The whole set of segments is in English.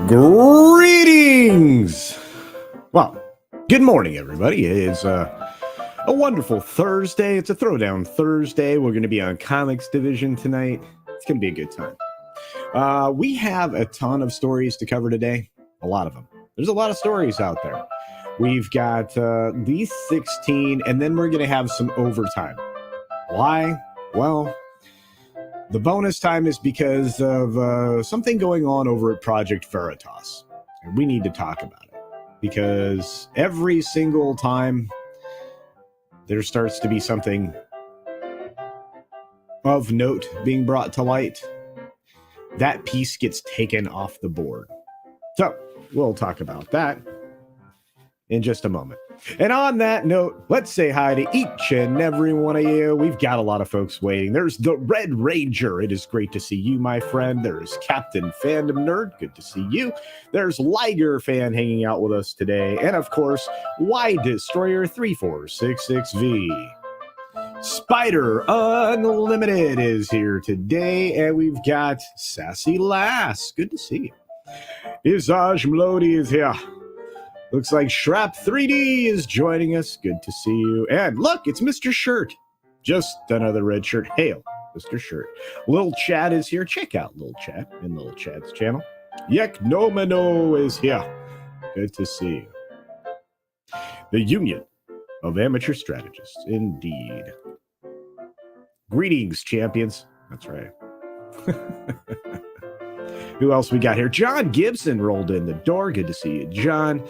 Greetings! Well, good morning, everybody. It is a wonderful Thursday. It's a Throwdown Thursday. We're going to be on Comics Division tonight. It's going to be a good time. We have a ton of stories to cover today. A lot of them. There's a lot of stories out there. We've got these 16, and then we're going to have some overtime. Why? Well, the bonus time is because of something going on over at Project Veritas. And we need to talk about it. Because every single time there starts to be something of note being brought to light, that piece gets taken off the board. So, we'll talk about that in just a moment. And on that note, let's say hi to each and every one of you. We've got a lot of folks waiting. There's the Red Ranger. It is great to see you, my friend. There's Captain Fandom Nerd. Good to see you. There's Liger Fan hanging out with us today. And of course, Y Destroyer 3466V. Spider Unlimited is here today. And we've got Sassy Lass. Good to see you. Isaj Melody is here. Looks like Shrap 3D is joining us. Good to see you. And look, it's Mr. Shirt. Just another red shirt. Hail, Mr. Shirt. Lil Chad is here. Check out Lil Chad in Lil Chad's channel. Yeknomano is here. Good to see you. The Union of Amateur Strategists. Indeed. Greetings, champions. That's right. Who else we got here? John Gibson rolled in the door. Good to see you, John.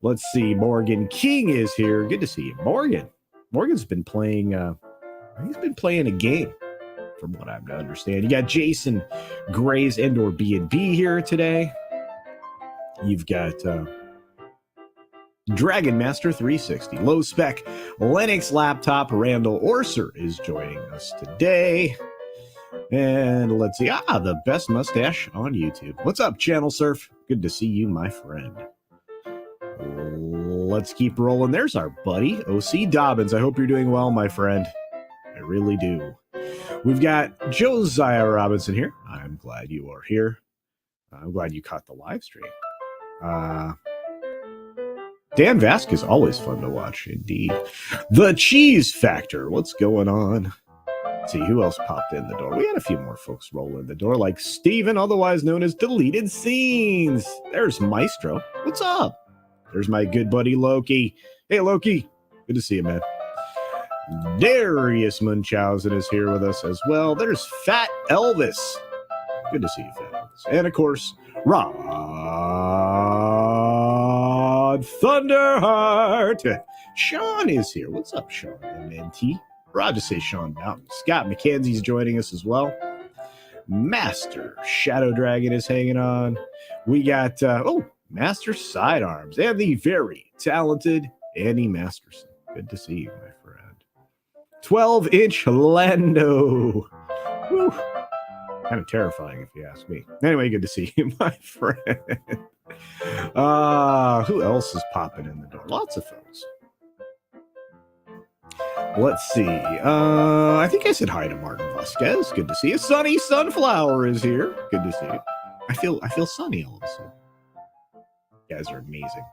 Let's see. Morgan King is here. Good to see you, Morgan. Morgan's been playing. He's been playing a game, from what I'm to understand. You got Jason Gray's Indoor B&B here today. You've got Dragon Master 360, Low Spec Linux Laptop. Randall Orser is joining us today. And let's see. The best mustache on YouTube. What's up, Channel Surf? Good to see you, my friend. Let's keep rolling. There's our buddy, OC Dobbins. I hope you're doing well, my friend. I really do. We've got Josiah Robinson here. I'm glad you are here. I'm glad you caught the live stream. Dan Vasquez, always fun to watch, indeed. The Cheese Factor. What's going on? Let's see who else popped in the door. We had a few more folks roll in the door, like Steven, otherwise known as Deleted Scenes. There's Maestro. What's up? There's my good buddy Loki. Hey, Loki. Good to see you, man. Darius Munchausen is here with us as well. There's Fat Elvis. Good to see you, Fat Elvis. And, of course, Rod Thunderheart. Sean is here. What's up, Sean? MNT. Rod to say Sean Mountain. Scott McKenzie's joining us as well. Master Shadow Dragon is hanging on. We got, Master Sidearms and the very talented Annie Masterson. Good to see you, my friend. 12-inch Lando. Whew. Kind of terrifying, if you ask me. Anyway, good to see you, my friend. Who else is popping in the door? Lots of folks. Let's see. I think I said hi to Martin Vasquez. Good to see you. Sunny Sunflower is here. Good to see you. I feel sunny all of a sudden. You guys are amazing.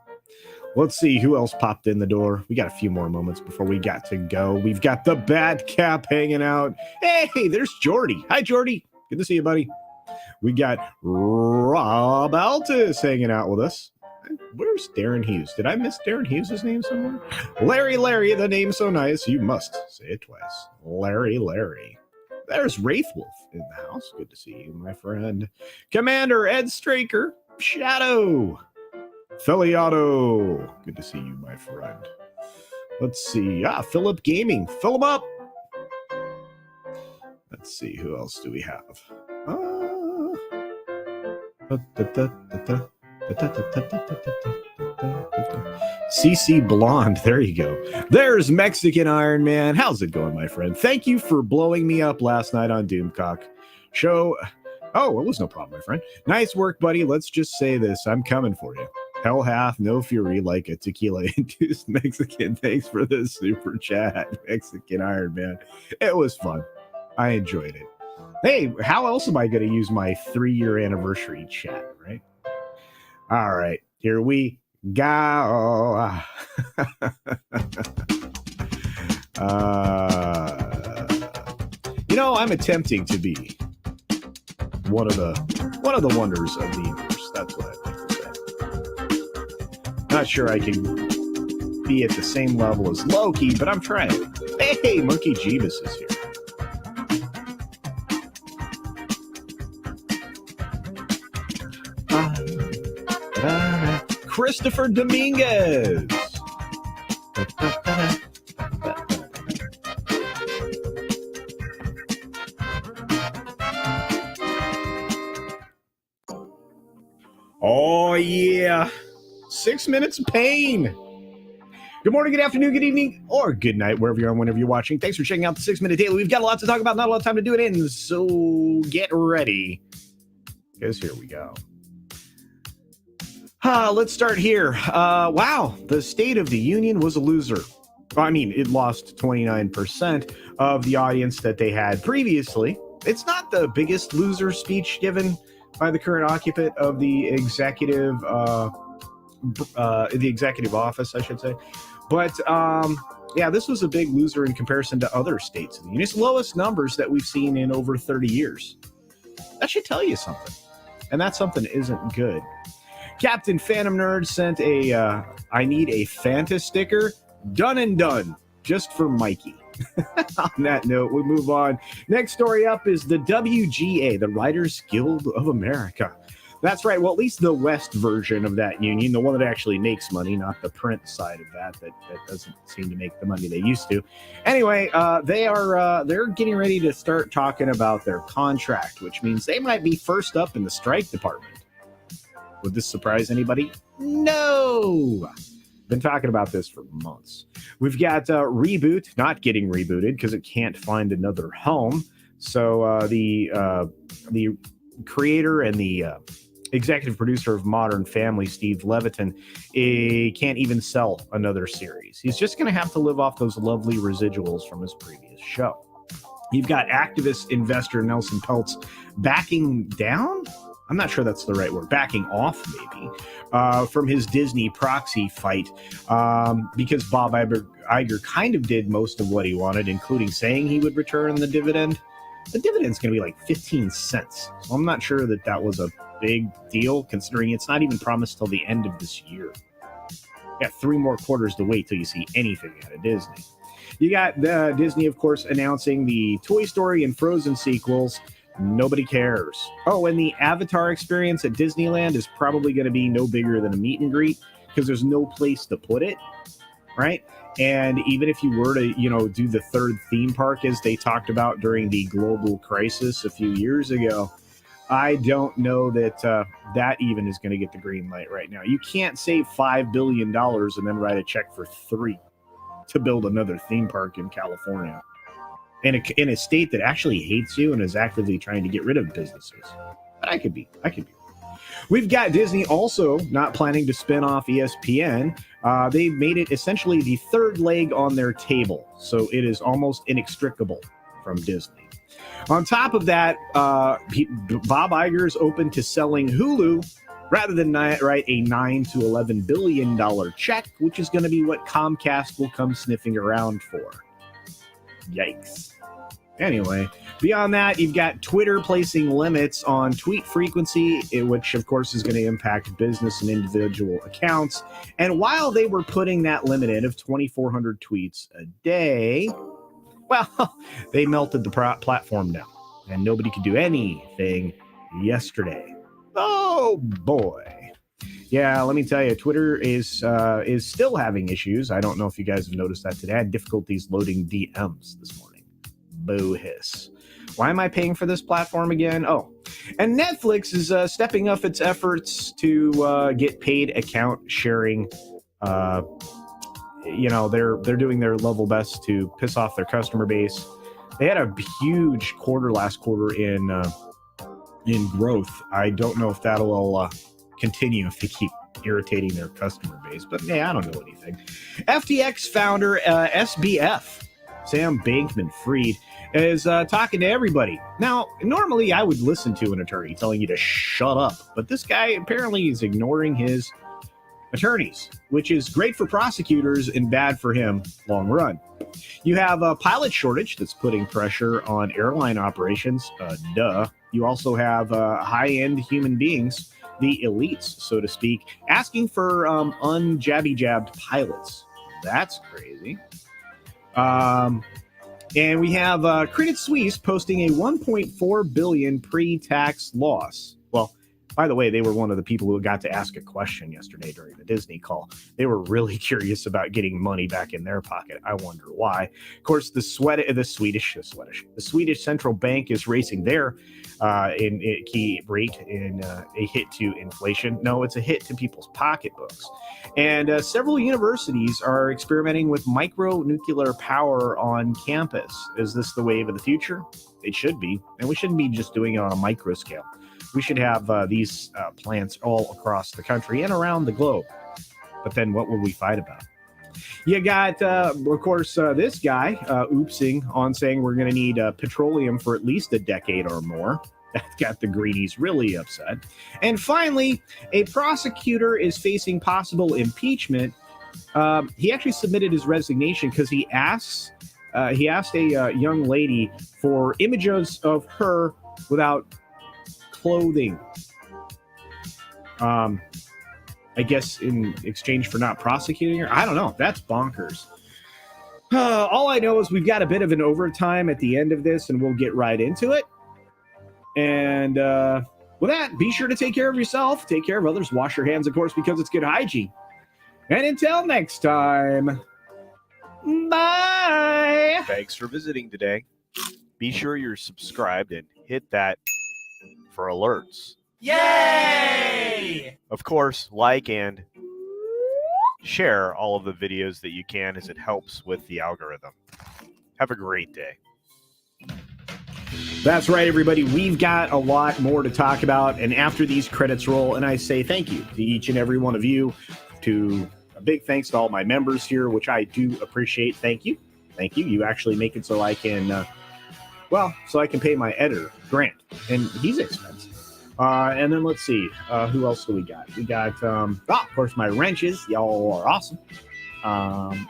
Let's see who else popped in the door. We got a few more moments before we got to go. We've got the Bad Cap hanging out. Hey, there's Jordy. Hi, Jordy. Good to see you, buddy. We got Rob Altus hanging out with us. Where's Darren Hughes? Did I miss Darren Hughes' name somewhere? Larry, the name's so nice, you must say it twice. Larry. There's Wraithwolf in the house. Good to see you, my friend. Commander Ed Straker. Shadow. Feliato. Good to see you, my friend. Let's see. Philip Gaming. Fill him up. Let's see. Who else do we have? CC Blonde. There you go. There's Mexican Iron Man. How's it going, my friend? Thank you for blowing me up last night on Doomcock. Show. Oh, it was no problem, my friend. Nice work, buddy. Let's just say this. I'm coming for you. Hell hath no fury like a tequila-induced Mexican. Thanks for the super chat, Mexican Iron Man. It was fun. I enjoyed it. Hey, how else am I going to use my 3-year anniversary chat, right? All right, here we go. I'm attempting to be one of the wonders of the universe. That's what I'd like to say. Not sure I can be at the same level as Loki, but I'm trying. Hey, Monkey Jeebus is here. Christopher Dominguez. Oh, yeah. 6 minutes of pain. Good morning, good afternoon, good evening, or good night, wherever you are, whenever you're watching. Thanks for checking out the 6 Minute Daily. We've got a lot to talk about, not a lot of time to do it in, so get ready. Because here we go. Let's start here. Wow, the State of the Union was a loser. I mean, it lost 29% of the audience that they had previously. It's not the biggest loser speech given by the current occupant of the executive office, I should say. But yeah, this was a big loser in comparison to other states in the Union. It's the lowest numbers that we've seen in over 30 years. That should tell you something. And that something isn't good. Captain Phantom Nerd sent a I need a Fanta sticker. Done and done. Just for Mikey. On that note, we move on. Next story up is the WGA, the Writers Guild of America. That's right. Well, at least the West version of that union, the one that actually makes money, not the print side of that doesn't seem to make the money they used to. Anyway, they're getting ready to start talking about their contract, which means they might be first up in the strike department. Would this surprise anybody? No. Been talking about this for months. We've got Reboot not getting rebooted because it can't find another home. So the creator and the executive producer of Modern Family, Steve Levitan, can't even sell another series. He's just going to have to live off those lovely residuals from his previous show. You've got activist investor Nelson Peltz backing down? I'm not sure that's the right word. Backing off, maybe, from his Disney proxy fight because Bob Iger kind of did most of what he wanted, including saying he would return the dividend. The dividend's going to be like 15 cents. So I'm not sure that was a big deal, considering it's not even promised till the end of this year. You got 3 more quarters to wait till you see anything out of Disney. You got Disney, of course, announcing the Toy Story and Frozen sequels. Nobody cares. Oh, and the Avatar experience at Disneyland is probably going to be no bigger than a meet and greet because there's no place to put it, right? And even if you were to, do the 3rd theme park as they talked about during the global crisis a few years ago, I don't know that that even is going to get the green light right now. You can't save $5 billion and then write a check for 3 to build another theme park in California. In a state that actually hates you and is actively trying to get rid of businesses. But I could be. We've got Disney also not planning to spin off ESPN. They made it essentially the 3rd leg on their table. So it is almost inextricable from Disney. On top of that, Bob Iger is open to selling Hulu rather than write a $9 to $11 billion check, which is going to be what Comcast will come sniffing around for. Yikes. Anyway, beyond that, you've got Twitter placing limits on tweet frequency, which, of course, is going to impact business and individual accounts. And while they were putting that limit in of 2,400 tweets a day, well, they melted the platform down, and nobody could do anything yesterday. Oh, boy. Yeah, let me tell you, Twitter is still having issues. I don't know if you guys have noticed that today. I had difficulties loading DMs this morning. Boo hiss. Why am I paying for this platform again? Oh, and Netflix is stepping up its efforts to get paid account sharing. They're doing their level best to piss off their customer base. They had a huge quarter last quarter in growth. I don't know if that'll continue if they keep irritating their customer base, but hey, I don't know anything. FTX founder SBF Sam Bankman-Fried is talking to everybody. Now, normally I would listen to an attorney telling you to shut up, but this guy apparently is ignoring his attorneys, which is great for prosecutors and bad for him long run. You have a pilot shortage that's putting pressure on airline operations. Duh. You also have high-end human beings, the elites, so to speak, asking for unjabby-jabbed pilots. That's crazy. And we have Credit Suisse posting a $1.4 billion pre-tax loss. Well, by the way, they were one of the people who got to ask a question yesterday during the Disney call. They were really curious about getting money back in their pocket. I wonder why. Of course, the Swedish central bank is raising their key rate in a hit to inflation. No, it's a hit to people's pocketbooks. And several universities are experimenting with micro-nuclear power on campus. Is this the wave of the future? It should be. And we shouldn't be just doing it on a micro scale. We should have these plants all across the country and around the globe. But then what will we fight about? You got, of course, this guy oopsing on saying we're going to need petroleum for at least a decade or more. That got the greenies really upset. And finally, a prosecutor is facing possible impeachment. He actually submitted his resignation because he asked a young lady for images of her without clothing. I guess in exchange for not prosecuting her. I don't know. That's bonkers. All I know is we've got a bit of an overtime at the end of this, and we'll get right into it. And with that, be sure to take care of yourself, take care of others, wash your hands, of course, because it's good hygiene. And until next time, bye. Thanks for visiting today. Be sure you're subscribed and hit that for alerts. Yay! Of course, like and share all of the videos that you can, as it helps with the algorithm. Have a great day. That's right, everybody. We've got a lot more to talk about. And after these credits roll, and I say thank you to each and every one of you, to a big thanks to all my members here, which I do appreciate. Thank you. Thank you. You actually make it so I can, so I can pay my editor, Grant. And he's expensive. And then let's see. Who else do we got? We got, of course, my wrenches. Y'all are awesome.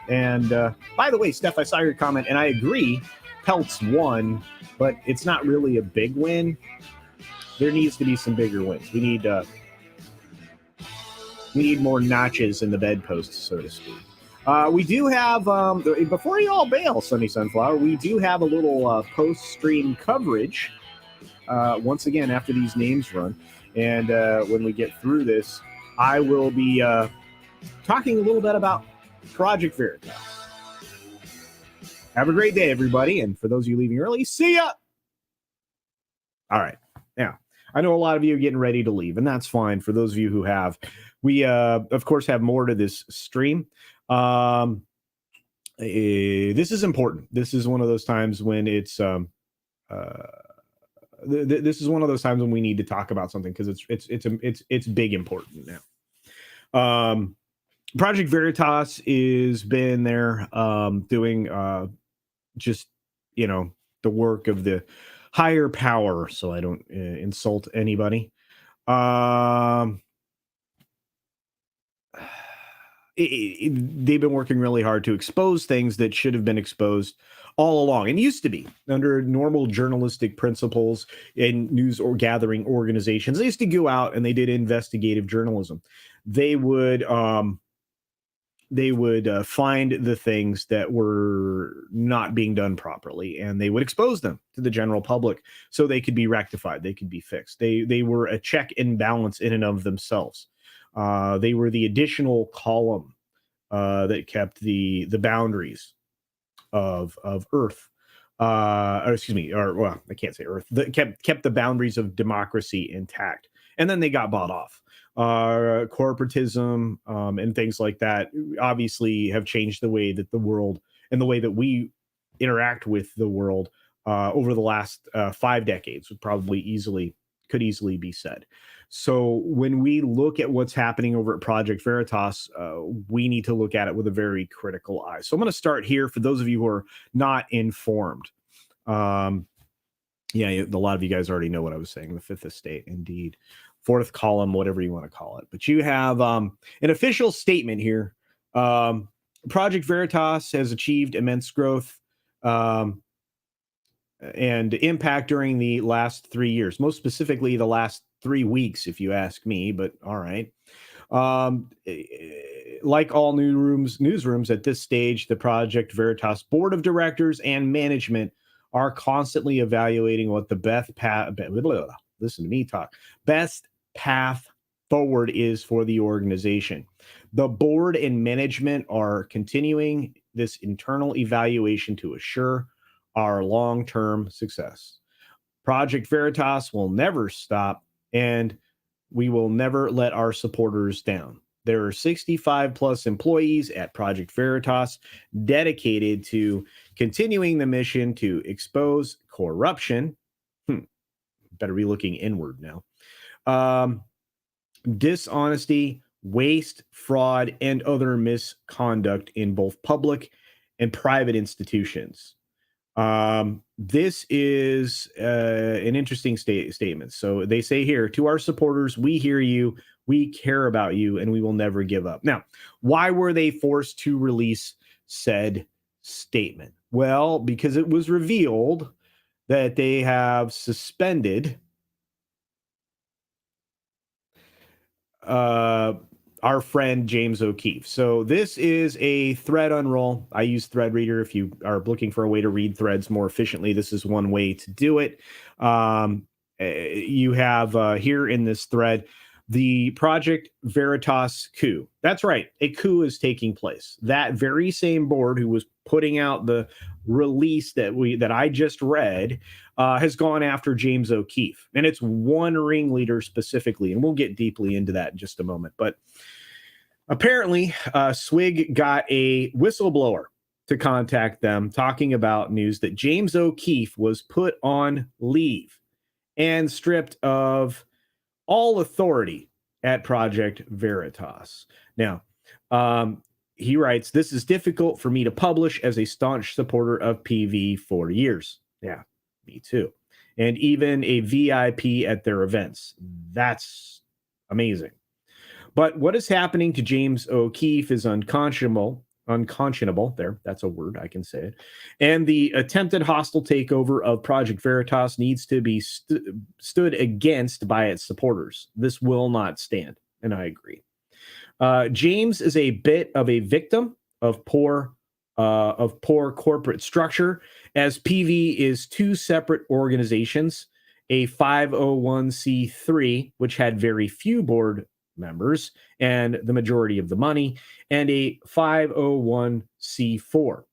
And by the way, Steph, I saw your comment, and I agree. Peltz won, but it's not really a big win. There needs to be some bigger wins. We need more notches in the bedposts, so to speak. We do have, before you all bail, Sunny Sunflower, we do have a little post-stream coverage, once again, after these names run. And when we get through this, I will be talking a little bit about Project Veritas. Have a great day, everybody. And for those of you leaving early, see ya. All right. Now, I know a lot of you are getting ready to leave, and that's fine. For those of you who have, we, of course, have more to this stream. This is important. This is one of those times when it's, this is one of those times when we need to talk about something, because it's big important now. Project Veritas is been there doing just, the work of the higher power, so I don't insult anybody. They've been working really hard to expose things that should have been exposed all along, and used to be under normal journalistic principles in news or gathering organizations. They used to go out and they did investigative journalism. They would find the things that were not being done properly, and they would expose them to the general public so they could be rectified, they could be fixed. They were a check and balance in and of themselves. They were the additional column that kept the boundaries of Earth. I can't say Earth. That kept the boundaries of democracy intact. And then they got bought off. Corporatism and things like that obviously have changed the way that the world and the way that we interact with the world over the last 5 decades could easily be said. So when we look at what's happening over at Project Veritas, we need to look at it with a very critical eye. So I'm going to start here for those of you who are not informed. Yeah, a lot of you guys already know what I was saying. The fifth estate, indeed. Fourth column, whatever you want to call it. But you have an official statement here. Project Veritas has achieved immense growth and impact during the last 3 years, most specifically the last 3 weeks, if you ask me. But all right. Like all newsrooms at this stage, the Project Veritas board of directors and management are constantly evaluating what the best path forward is for the organization. The board and management are continuing this internal evaluation to assure our long-term success. Project Veritas will never stop, and we will never let our supporters down. There are 65 plus employees at Project Veritas dedicated to continuing the mission to expose corruption. Better be looking inward now. Dishonesty, waste, fraud, and other misconduct in both public and private institutions. This is an interesting statement. So they say here, to our supporters, we hear you, we care about you, and we will never give up. Now, why were they forced to release said statement? Well, because it was revealed that they have suspended our friend James O'Keefe. So this is a thread unroll. I use Thread Reader. If you are looking for a way to read threads more efficiently, this is one way to do it. You have here in this thread the Project Veritas coup. That's right, a coup is taking place. That very same board who was putting out the release that I just read has gone after James O'Keefe, and it's one ringleader specifically, and we'll get deeply into that in just a moment. But apparently, Swig got a whistleblower to contact them, talking about news that James O'Keefe was put on leave and stripped of all authority at Project Veritas. Now, he writes, "This is difficult for me to publish as a staunch supporter of PV for years." Yeah, me too. And even a VIP at their events. That's amazing. But what is happening to James O'Keefe is unconscionable. There, that's a word, I can say it. And the attempted hostile takeover of Project Veritas needs to be stood against by its supporters. This will not stand, and I agree. James is a bit of a victim of poor corporate structure, as PV is two separate organizations, a 501c3, which had very few board members and the majority of the money, and a 501c4,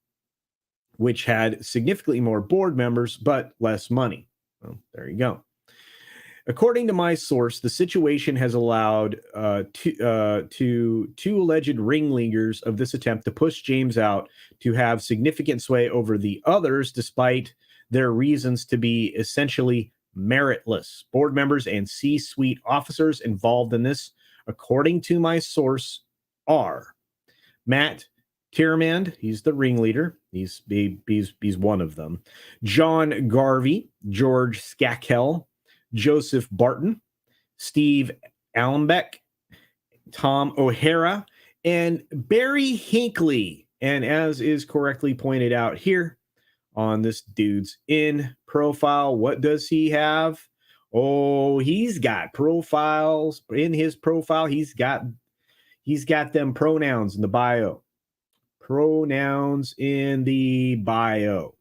which had significantly more board members but less money. Well, there you go. According to my source, the situation has allowed two alleged ringleaders of this attempt to push James out to have significant sway over the others, despite their reasons to be essentially meritless. Board members and C-suite officers involved in this, according to my source, are Matt Tiermand, he's the ringleader. He's one of them. John Garvey, George Skakel, Joseph Barton, Steve Allenbeck, Tom O'Hara, and Barry Hinckley. And as is correctly pointed out here on this dude's in profile, what does he have? Oh, he's got profiles in his profile. He's got them pronouns in the bio. Pronouns in the bio.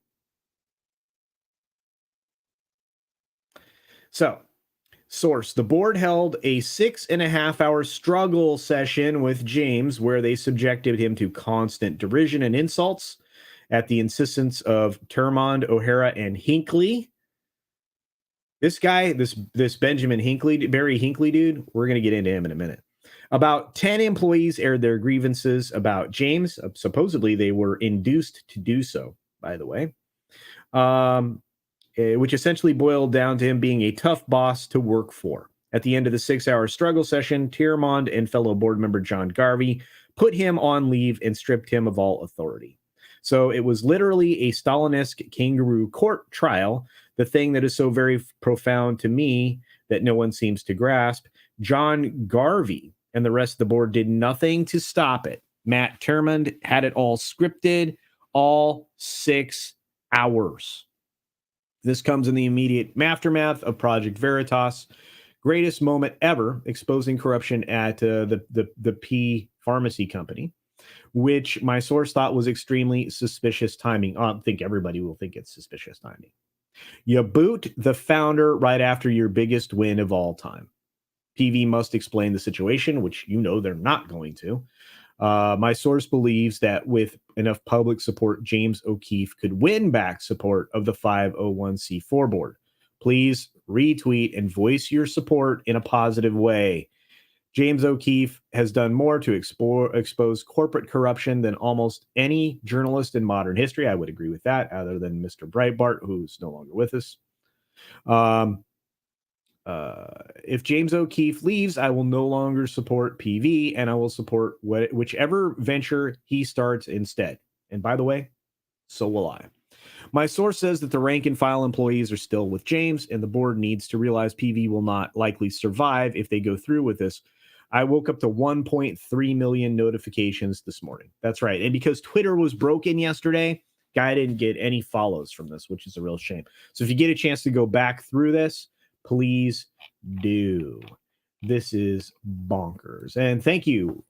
So, source, the board held a 6.5-hour struggle session with James where they subjected him to constant derision and insults at the insistence of Tiermand, O'Hara, and Hinckley. This guy, this Benjamin Hinckley, Barry Hinckley dude, we're going to get into him in a minute. About 10 employees aired their grievances about James. Supposedly, they were induced to do so, by the way. Which essentially boiled down to him being a tough boss to work for. At the end of the 6-hour struggle session, Tiermand and fellow board member John Garvey put him on leave and stripped him of all authority. So it was literally a Stalinesque kangaroo court trial. The thing that is so very profound to me that no one seems to grasp, John Garvey and the rest of the board did nothing to stop it. Matt Termond had it all scripted, all 6 hours. This comes in the immediate aftermath of Project Veritas. Greatest moment ever, exposing corruption at the P pharmacy company, which my source thought was extremely suspicious timing. I think everybody will think it's suspicious timing. You boot the founder right after your biggest win of all time. PV must explain the situation, which you know they're not going to. My source believes that with enough public support, James O'Keefe could win back support of the 501c4 board. Please retweet and voice your support in a positive way. James O'Keefe has done more to expose corporate corruption than almost any journalist in modern history. I would agree with that, other than Mr. Breitbart, who's no longer with us. If James O'Keefe leaves, I will no longer support PV, and I will support whichever venture he starts instead. And by the way, so will I. My source says that the rank and file employees are still with James, and the board needs to realize PV will not likely survive if they go through with this. I woke up to 1.3 million notifications this morning. That's right. And because Twitter was broken yesterday, guy didn't get any follows from this, which is a real shame. So if you get a chance to go back through this, please do. This is bonkers. And thank you,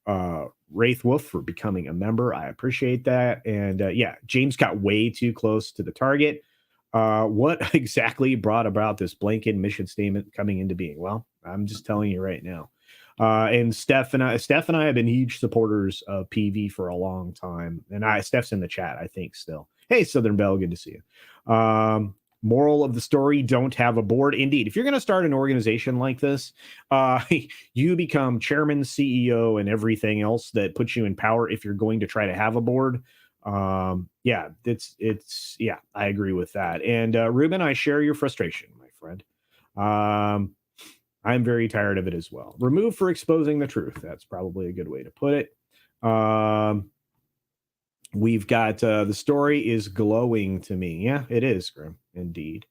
Wraith Wolf, for becoming a member. I appreciate that. And yeah, James got way too close to the target. What exactly brought about this blanket mission statement coming into being? Well, I'm just telling you right now. And Steph and I have been huge supporters of PV for a long time. And Steph's in the chat, I think, still. Hey, Southern Belle, good to see you. Moral of the story, don't have a board. Indeed, if you're going to start an organization like this, you become chairman, CEO, and everything else that puts you in power if you're going to try to have a board. Yeah, yeah, I agree with that. And Ruben, I share your frustration, my friend. I'm very tired of it as well. Remove for exposing the truth. That's probably a good way to put it. We've got the story is glowing to me. Yeah, it is, Grim. Indeed.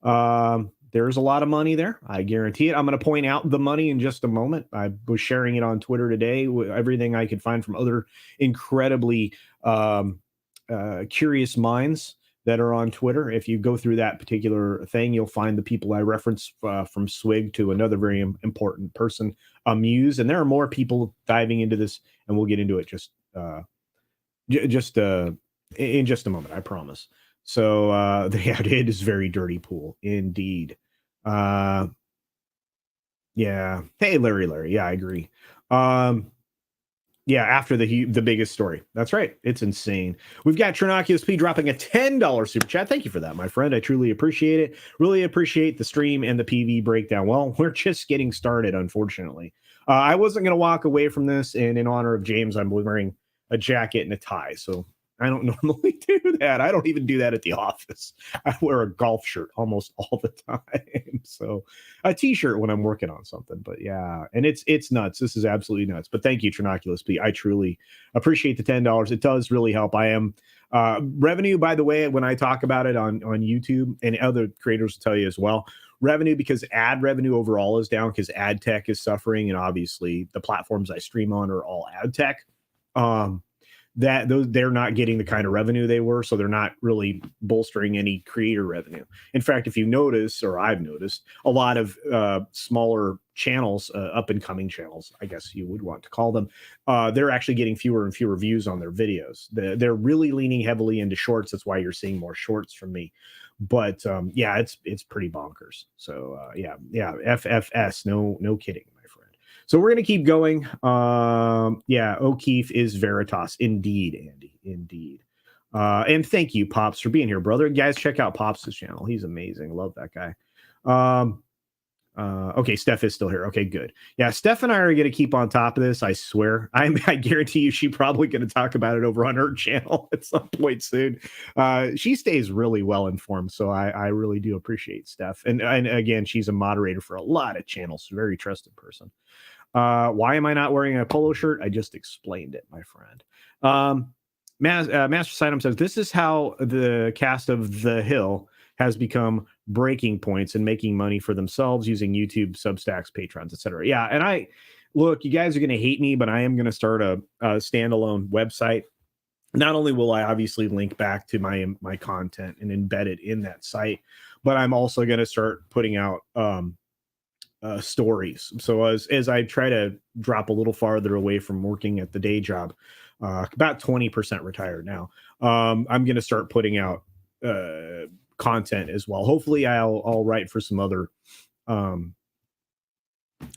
There's a lot of money there. I guarantee it. I'm going to point out the money in just a moment. I was sharing it on Twitter today with everything I could find from other incredibly curious minds that are on Twitter. If you go through that particular thing, you'll find the people I reference from Swig to another very important person, Muse. And there are more people diving into this, and we'll get into it just in just a moment, I promise. So yeah, it is very dirty pool indeed. Yeah. Hey, Larry. Yeah, I agree. Yeah, after the biggest story. That's right. It's insane. We've got Trinoculus P dropping a $10 super chat. Thank you for that, my friend. I truly appreciate it. Really appreciate the stream and the PV breakdown. Well, we're just getting started, unfortunately. I wasn't going to walk away from this, and in honor of James, I'm wearing a jacket and a tie. So I don't normally do that. I don't even do that at the office. I wear a golf shirt almost all the time. So a t-shirt when I'm working on something. But yeah, and it's nuts. This is absolutely nuts. But thank you, Trinoculus P. I truly appreciate the $10. It does really help. I am revenue, by the way, when I talk about it on YouTube, and other creators will tell you as well. Revenue, because ad revenue overall is down because ad tech is suffering, and obviously the platforms I stream on are all ad tech. They're not getting the kind of revenue they were, so they're not really bolstering any creator revenue. In fact, if you notice, or I've noticed, a lot of smaller channels, up and coming channels, I guess you would want to call them, they're actually getting fewer and fewer views on their videos. They're really leaning heavily into shorts. That's why you're seeing more shorts from me. But yeah, it's pretty bonkers. So yeah, FFS, no kidding. So we're going to keep going. Yeah, O'Keefe is Veritas. Indeed, Andy. Indeed. And thank you, Pops, for being here, brother. Guys, check out Pops' channel. He's amazing. Love that guy. Okay, Steph is still here. Okay, good. Yeah, Steph and I are going to keep on top of this, I swear. I guarantee you she's probably going to talk about it over on her channel at some point soon. She stays really well informed, so I really do appreciate Steph. And again, she's a moderator for a lot of channels. Very trusted person. Why am I not wearing a polo shirt? I just explained it, my friend. Master Sidem says, this is how the cast of The Hill has become breaking points and making money for themselves using YouTube, Substacks, Patrons, etc. Yeah, and look, you guys are going to hate me, but I am going to start a standalone website. Not only will I obviously link back to my content and embed it in that site, but I'm also going to start putting out stories. So as I try to drop a little farther away from working at the day job, about 20% retired now, I'm going to start putting out content as well. Hopefully I'll write for some other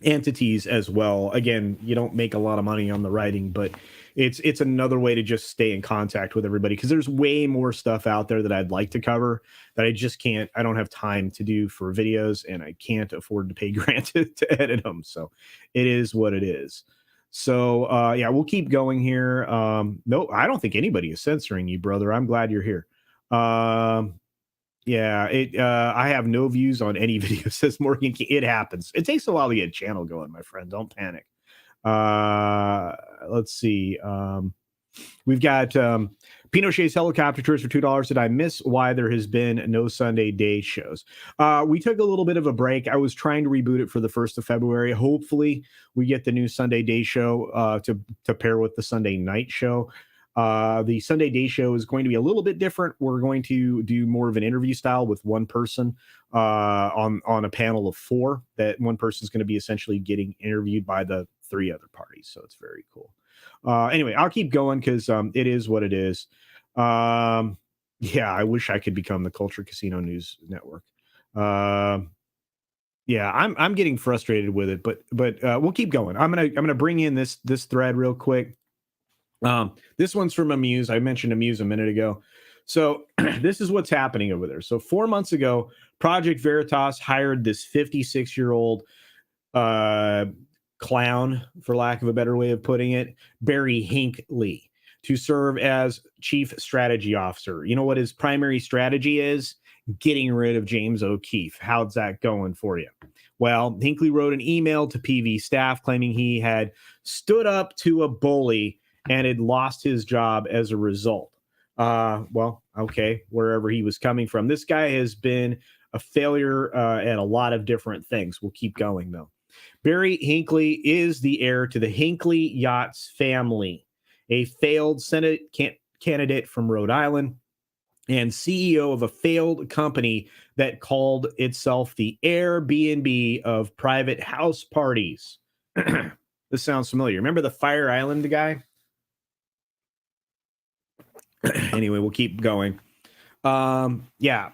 entities as well. Again, you don't make a lot of money on the writing, but it's another way to just stay in contact with everybody, because there's way more stuff out there that I'd like to cover that I don't have time to do for videos, and I can't afford to pay Grant to edit them. So it is what it is. So yeah, we'll keep going here. No, I don't think anybody is censoring you, brother. I'm glad you're here. Yeah, I have no views on any video, says Morgan. It happens. It takes a while to get a channel going, my friend. Don't panic. Let's see. We've got Pinochet's helicopter tours for $2. Did I miss why there has been no Sunday day shows? We took a little bit of a break. I was trying to reboot it for the 1st of February. Hopefully we get the new Sunday day show to pair with the Sunday night show. The Sunday day show is going to be a little bit different. We're going to do more of an interview style with one person on a panel of 4. That one person is going to be essentially getting interviewed by the 3 other parties. So it's very cool. Anyway, I'll keep going because it is what it is. Yeah, I wish I could become the Culture Casino News Network. Yeah, I'm getting frustrated with it, but we'll keep going. I'm gonna bring in this thread real quick. This one's from Amuse. I mentioned Amuse a minute ago. So this is what's happening over there. So 4 months ago, Project Veritas hired this 56-year-old clown, for lack of a better way of putting it, Barry Hinckley, to serve as chief strategy officer. You know what his primary strategy is? Getting rid of James O'Keefe. How's that going for you? Well, Hinckley wrote an email to PV staff claiming he had stood up to a bully and had lost his job as a result. Well, okay, wherever he was coming from. This guy has been a failure at a lot of different things. We'll keep going, though. Barry Hinckley is the heir to the Hinckley Yachts family, a failed Senate candidate from Rhode Island and CEO of a failed company that called itself the Airbnb of private house parties. This sounds familiar. Remember the Fire Island guy? Anyway, we'll keep going. Yeah,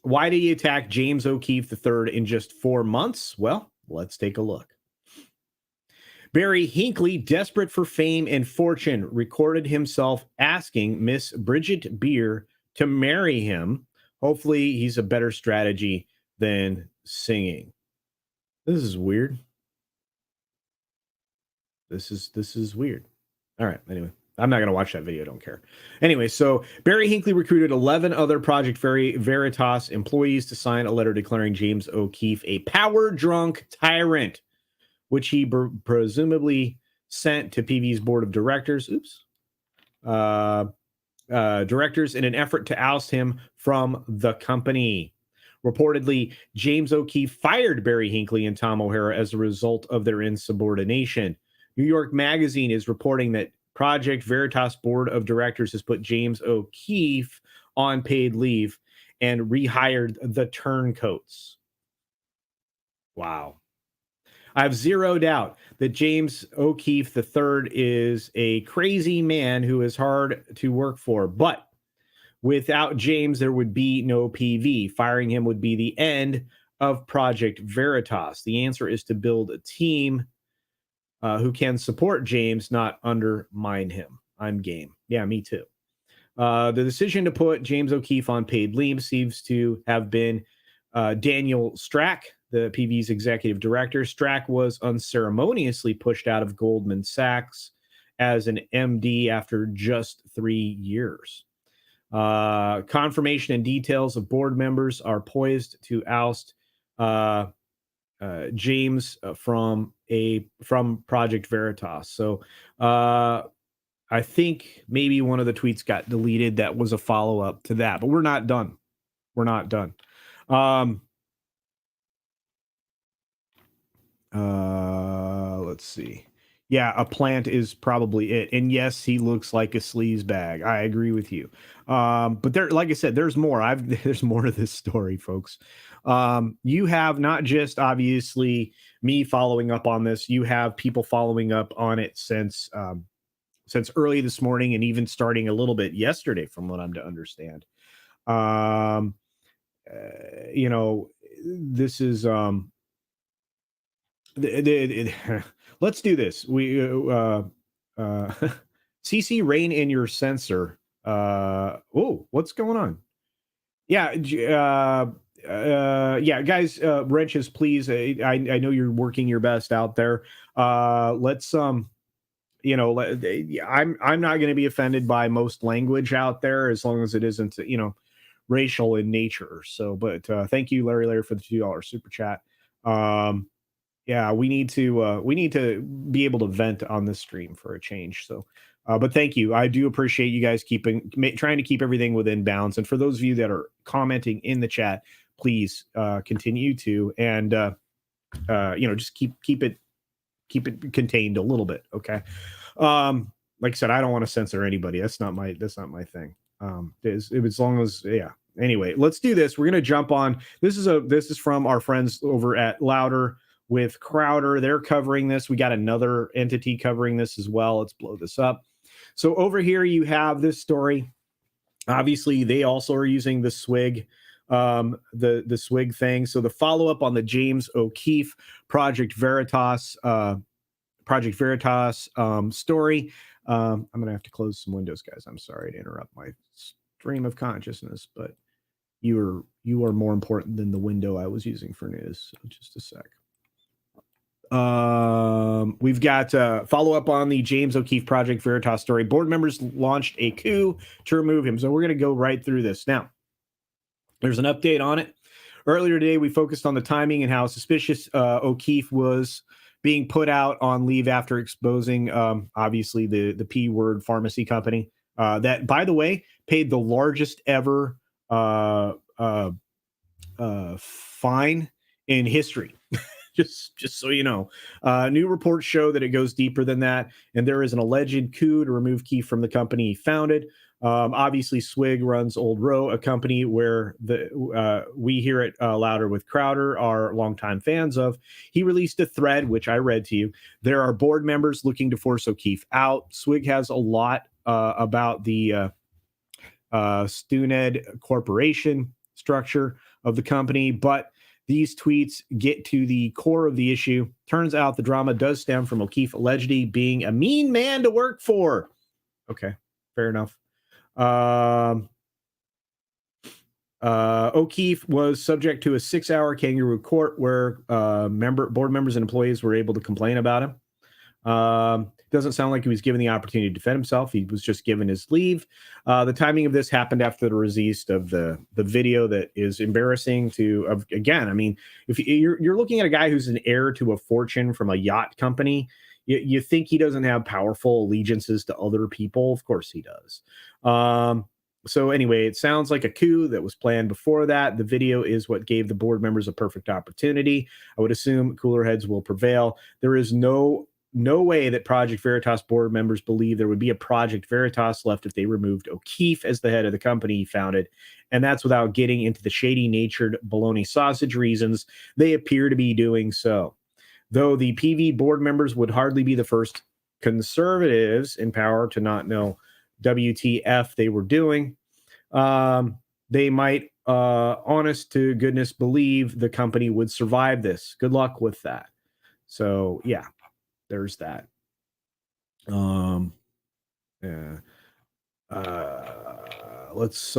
why did he attack James O'Keefe III in just 4 months? Well, let's take a look. Barry Hinckley, desperate for fame and fortune, recorded himself asking Miss Bridget Beer to marry him. Hopefully, he's a better strategy than singing. This is weird. This is weird. All right, anyway. I'm not going to watch that video. Don't care. Anyway, so Barry Hinckley recruited 11 other Project Veritas employees to sign a letter declaring James O'Keefe a power-drunk tyrant, which he presumably sent to PV's board of directors. Directors in an effort to oust him from the company. Reportedly, James O'Keefe fired Barry Hinckley and Tom O'Hara as a result of their insubordination. New York Magazine is reporting that Project Veritas board of directors has put James O'Keefe on paid leave and rehired the turncoats. Wow. I have zero doubt that James O'Keefe III is a crazy man who is hard to work for. But without James, there would be no PV. Firing him would be the end of Project Veritas. The answer is to build a team who can support James, not undermine him. I'm game. Yeah, me too. The decision to put James O'Keefe on paid leave seems to have been Daniel Strack, the PV's executive director. Strack was unceremoniously pushed out of Goldman Sachs as an MD after just 3 years. Confirmation and details of board members are poised to oust James from Project Veritas. So I think maybe one of the tweets got deleted that was a follow-up to that, but we're not done. We're not done. Let's see. Yeah, a plant is probably it. And yes, he looks like a sleaze bag. I agree with you. But there, like I said, there's more. There's more to this story, folks. You have not just obviously me following up on this, you have people following up on it since early this morning and even starting a little bit yesterday, from what I'm to understand. You know, this is let's do this. We CC rain in your sensor. Oh, what's going on? Yeah, yeah, guys, wrenches, please. I know you're working your best out there. Let's you know, I'm not going to be offended by most language out there as long as it isn't, you know, racial in nature. So, but thank you, Larry, for the $2 super chat. Yeah, we need to be able to vent on this stream for a change. So, but thank you. I do appreciate you guys trying to keep everything within bounds. And for those of you that are commenting in the chat, please continue to, and you know, just keep it contained a little bit. Okay. Like I said, I don't want to censor anybody. That's not my thing. As long as, yeah. Anyway, let's do this. We're going to jump on. This is from our friends over at Louder with Crowder. They're covering this. We got another entity covering this as well. Let's blow this up. So over here you have this story. Obviously, they also are using the swig, the swig thing. So the follow-up on the James O'Keefe Project Veritas story. I'm gonna have to close some windows, guys. I'm sorry to interrupt my stream of consciousness, but you are more important than the window I was using for news. So just a sec. We've got follow up on the James O'Keefe Project Veritas story. Board members launched a coup to remove him. So we're going to go right through this. Now, there's an update on it. Earlier today, we focused on the timing and how suspicious O'Keefe was being put out on leave after exposing, obviously, the P word pharmacy company that, by the way, paid the largest ever fine in history. Just so you know, new reports show that it goes deeper than that, and there is an alleged coup to remove Keefe from the company he founded. Obviously, Swig runs Old Row, a company where we here at Louder with Crowder are longtime fans of. He released a thread, which I read to you. There are board members looking to force O'Keefe out. Swig has a lot about the Stuned Corporation structure of the company, but these tweets get to the core of the issue. Turns out the drama does stem from O'Keefe allegedly being a mean man to work for. Okay, fair enough. O'Keefe was subject to a 6-hour kangaroo court where board members and employees were able to complain about him. Doesn't sound like he was given the opportunity to defend himself. He was just given his leave. The timing of this happened after the release of the video that is embarrassing to, again, I mean, if you're looking at a guy who's an heir to a fortune from a yacht company, you think he doesn't have powerful allegiances to other people. Of course he does. So anyway, it sounds like a coup that was planned before that. The video is what gave the board members a perfect opportunity. I would assume cooler heads will prevail. There is no way that Project Veritas board members believe there would be a Project Veritas left if they removed O'Keefe as the head of the company he founded. And that's without getting into the shady-natured bologna sausage reasons they appear to be doing so. Though the PV board members would hardly be the first conservatives in power to not know WTF they were doing, they might, honest to goodness, believe the company would survive this. Good luck with that. So, yeah. There's that. Yeah. Let's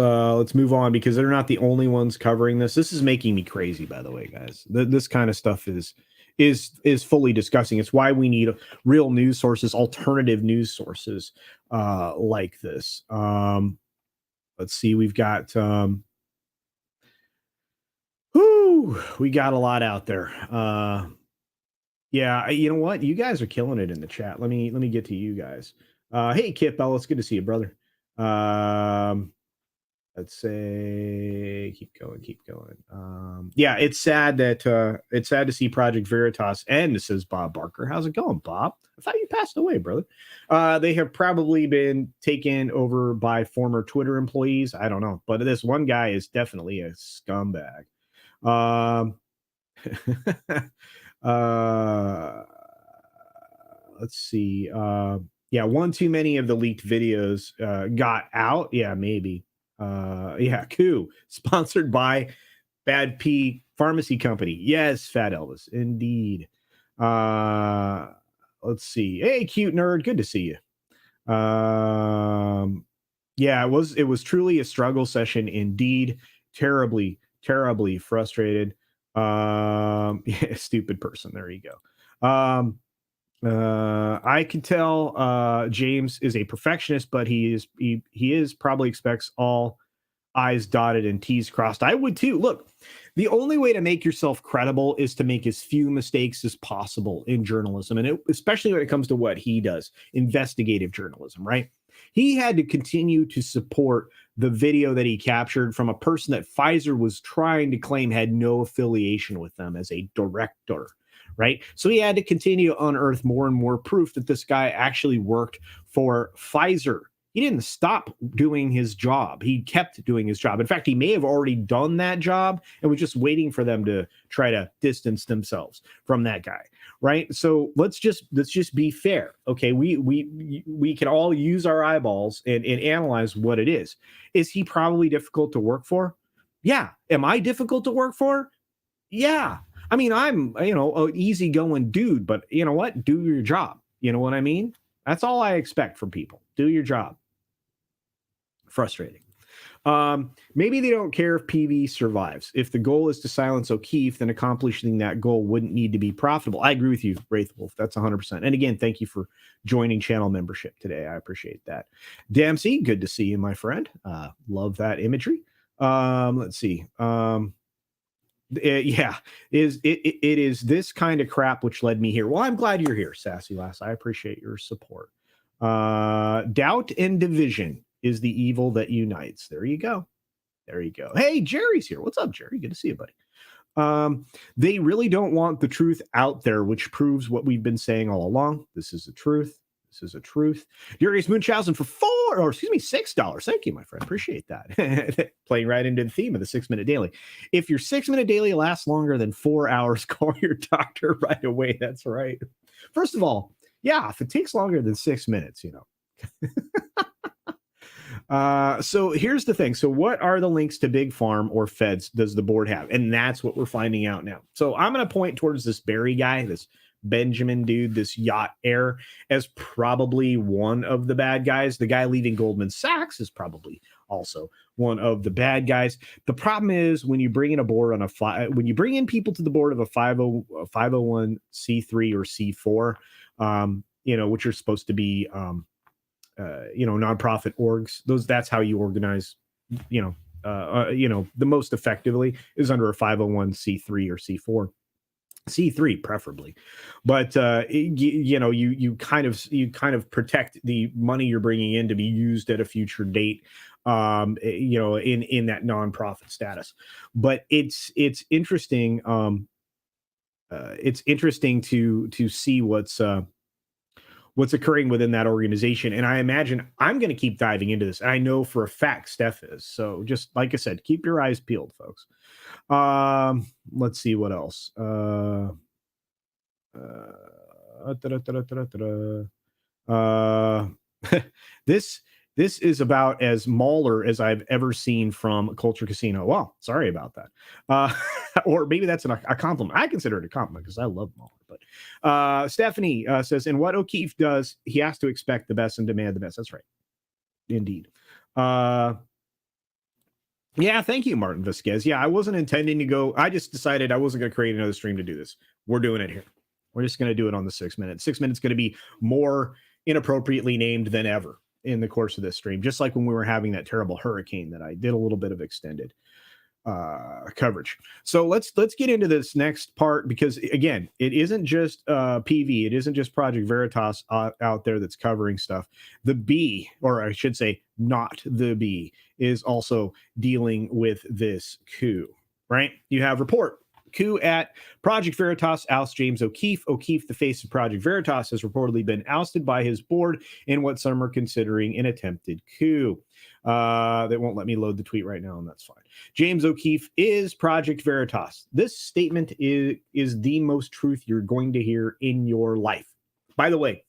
move on because they're not the only ones covering this. This is making me crazy, by the way, guys. This kind of stuff is fully discussing. It's why we need real news sources, alternative news sources like this. Let's see. We've got we got a lot out there. Yeah, you know what? You guys are killing it in the chat. Let me get to you guys. Hey, Kip Ellis, good to see you, brother. Let's say keep going. Yeah, it's sad to see Project Veritas end, says Bob Barker. How's it going, Bob? I thought you passed away, brother. They have probably been taken over by former Twitter employees. I don't know, but this one guy is definitely a scumbag. Let's see. Yeah, one too many of the leaked videos got out. Yeah, maybe. Yeah, coup sponsored by Bad P Pharmacy Company. Yes, Fat Elvis, indeed. Let's see. Hey, cute nerd, good to see you. Yeah, it was truly a struggle session indeed. Terribly frustrated. Yeah, stupid person. There you go. I can tell James is a perfectionist, but he is probably expects all I's dotted and T's crossed. I would too. Look, the only way to make yourself credible is to make as few mistakes as possible in journalism, and especially when it comes to what he does, investigative journalism, right? He had to continue to support the video that he captured from a person that Pfizer was trying to claim had no affiliation with them as a director, right? So he had to continue to unearth more and more proof that this guy actually worked for Pfizer. He didn't stop doing his job. He kept doing his job. In fact, he may have already done that job and was just waiting for them to try to distance themselves from that guy, right? So let's just be fair, okay? We can all use our eyeballs and analyze what it is. Is he probably difficult to work for? Yeah. Am I difficult to work for? Yeah. I mean, I'm, an easygoing dude, but you know what? Do your job. You know what I mean? That's all I expect from people. Do your job. Frustrating. Maybe they don't care if PV survives. If the goal is to silence O'Keefe, then accomplishing that goal wouldn't need to be profitable. I agree with you, Wraith Wolf. That's 100%. And again, thank you for joining channel membership today. I appreciate that. Dempsey, good to see you, my friend. Love that imagery. Let's see. Yeah, it is this kind of crap which led me here. Well, I'm glad you're here, Sassy Lass. I appreciate your support. Doubt and division is the evil that unites. There you go. Hey, Jerry's here. What's up, Jerry? Good to see you, buddy. They really don't want the truth out there, which proves what we've been saying all along. This is the truth. Darius Munchausen for $6. Thank you, my friend. Appreciate that. Playing right into the theme of the 6 Minute Daily. If your 6 Minute Daily lasts longer than 4 hours, call your doctor right away. That's right. First of all, yeah, if it takes longer than 6 minutes, So here's the thing. So what are the links to Big Farm or Feds does the board have? And that's what we're finding out now. So I'm going to point towards this Barry guy, this Benjamin dude, this yacht heir, as probably one of the bad guys. The guy leaving Goldman Sachs is probably also one of the bad guys. The problem is when you bring in a board on when you bring in people to the board of a 501c3 or C4, which are supposed to be nonprofit orgs. That's how you organize, the most effectively is under a 501c3 or C4. C3 preferably, but you kind of protect the money you're bringing in to be used at a future date, in that nonprofit status. But it's interesting. It's interesting to see what's occurring within that organization, and I imagine I'm going to keep diving into this. I know for a fact Steph is. So just like I said, keep your eyes peeled, folks. Let's see what else. This is about as Mauler as I've ever seen from Culture Casino. Well, sorry about that. Or maybe that's a compliment. I consider it a compliment because I love Mauler. But Stephanie says, and what O'Keefe does, he has to expect the best and demand the best. That's right. Indeed. Yeah, thank you, Martin Vasquez. Yeah, I wasn't intending to go. I just decided I wasn't going to create another stream to do this. We're doing it here. We're just going to do it on the 6 minutes. 6 minutes going to be more inappropriately named than ever in the course of this stream, just like when we were having that terrible hurricane that I did a little bit of extended. coverage. So let's get into this next part, because again, it isn't just PV, it isn't just Project Veritas out there that's covering stuff. The B, or I should say not the B, is also dealing with this coup, right? You have report coup at Project Veritas ousts James O'Keefe. O'Keefe, the face of Project Veritas, has reportedly been ousted by his board in what some are considering an attempted coup. They won't let me load the tweet right now, and that's fine. James O'Keefe is Project Veritas. This statement is the most truth you're going to hear in your life. By the way,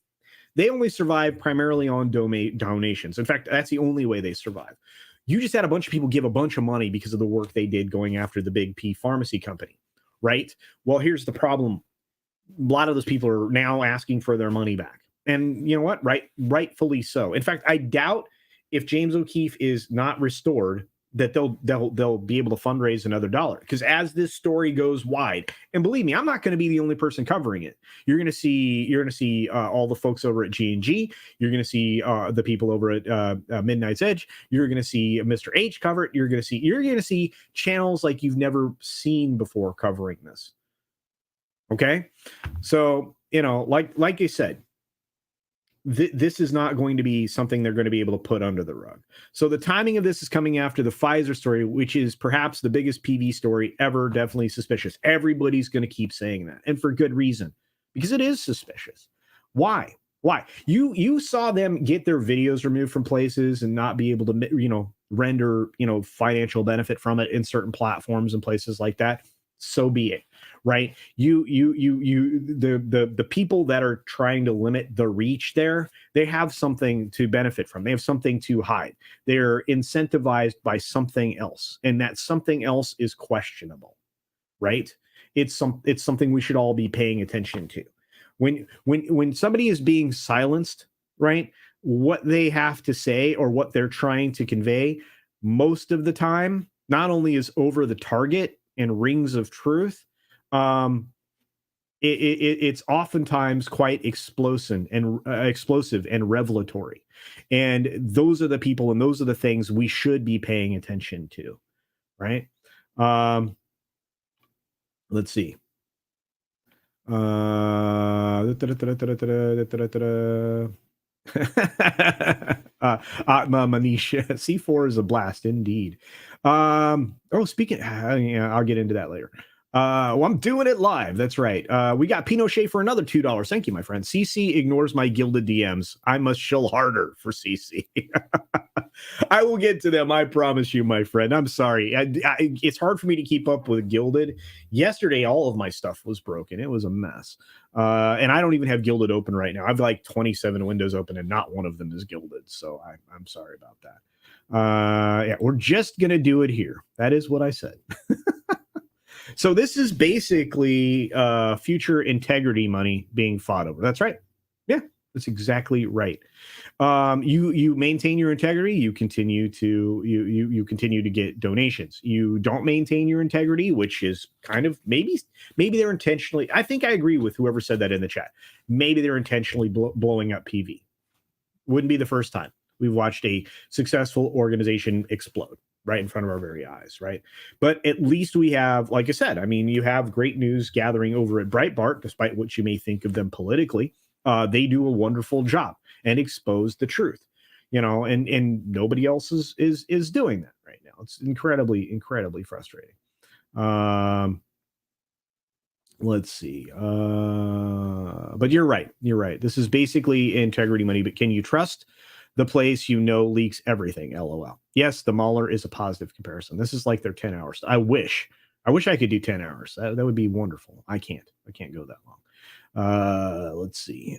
they only survive primarily on donations. In fact, that's the only way they survive. You just had a bunch of people give a bunch of money because of the work they did going after the big P pharmacy company, right? Well, here's the problem. A lot of those people are now asking for their money back. And you know what? Rightfully so. In fact, I doubt if James O'Keefe is not restored, that they'll be able to fundraise another dollar. Because as this story goes wide, and believe me, I'm not going to be the only person covering it. You're going to see all the folks over at G&G. You're going to see the people over at Midnight's Edge. You're going to see Mr. H cover it. You're going to see channels like you've never seen before covering this. Okay, so like I said, this is not going to be something they're going to be able to put under the rug. So the timing of this is coming after the Pfizer story, which is perhaps the biggest PV story ever. Definitely suspicious. Everybody's going to keep saying that, and for good reason, because it is suspicious. Why? You saw them get their videos removed from places and not be able to, render, financial benefit from it in certain platforms and places like that. So be it. Right. The people that are trying to limit the reach there, they have something to benefit from. They have something to hide. They're incentivized by something else. And that something else is questionable. Right. It's something we should all be paying attention to. When somebody is being silenced, right, what they have to say or what they're trying to convey most of the time not only is over the target and rings of truth, it's oftentimes quite explosive and revelatory. And those are the people and those are the things we should be paying attention to, right? Let's see. Atma Manish, C4 is a blast indeed. Speaking, I'll get into that later. Well, I'm doing it live. That's right. We got Pinochet for another $2. Thank you, my friend. CC ignores my gilded DMs. I must shill harder for CC. I will get to them. I promise you, my friend. I'm sorry. It's hard for me to keep up with gilded. Yesterday, all of my stuff was broken. It was a mess. And I don't even have gilded open right now. I've like 27 windows open and not one of them is gilded. So I'm sorry about that. We're just going to do it here. That is what I said. So this is basically future integrity money being fought over. That's right. Yeah, that's exactly right. You maintain your integrity. You continue to get donations. You don't maintain your integrity, which is kind of maybe they're intentionally. I think I agree with whoever said that in the chat. Maybe they're intentionally blowing up PV. Wouldn't be the first time we've watched a successful organization explode right in front of our very eyes, right? But at least we have, like I said, I mean, you have great news gathering over at Breitbart, despite what you may think of them politically. They do a wonderful job and expose the truth, and nobody else is doing that right now. It's incredibly frustrating. Let's see. But you're right. This is basically integrity money, but can you trust the place leaks everything? LOL. Yes, the Mahler is a positive comparison. This is like their 10 hours. I wish I could do 10 hours. That would be wonderful. I can't go that long. Let's see.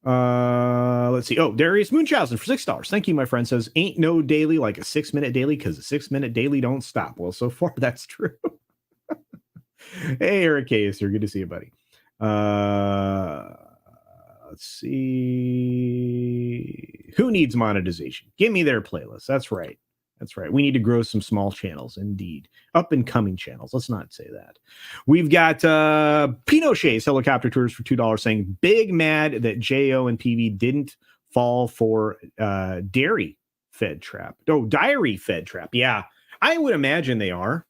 Let's see. Oh, Darius Munchausen for $6. Thank you, my friend. Says, ain't no daily like a 6-minute daily because a 6-minute daily don't stop. Well, so far that's true. Hey, Eric Case, you're good to see you, buddy. Let's see. Who needs monetization? Give me their playlist. That's right. We need to grow some small channels, indeed. Up and coming channels. Let's not say that. We've got Pinochet's helicopter tours for $2 saying, big mad that JO and PV didn't fall for dairy fed trap. Oh, diary fed trap. Yeah, I would imagine they are.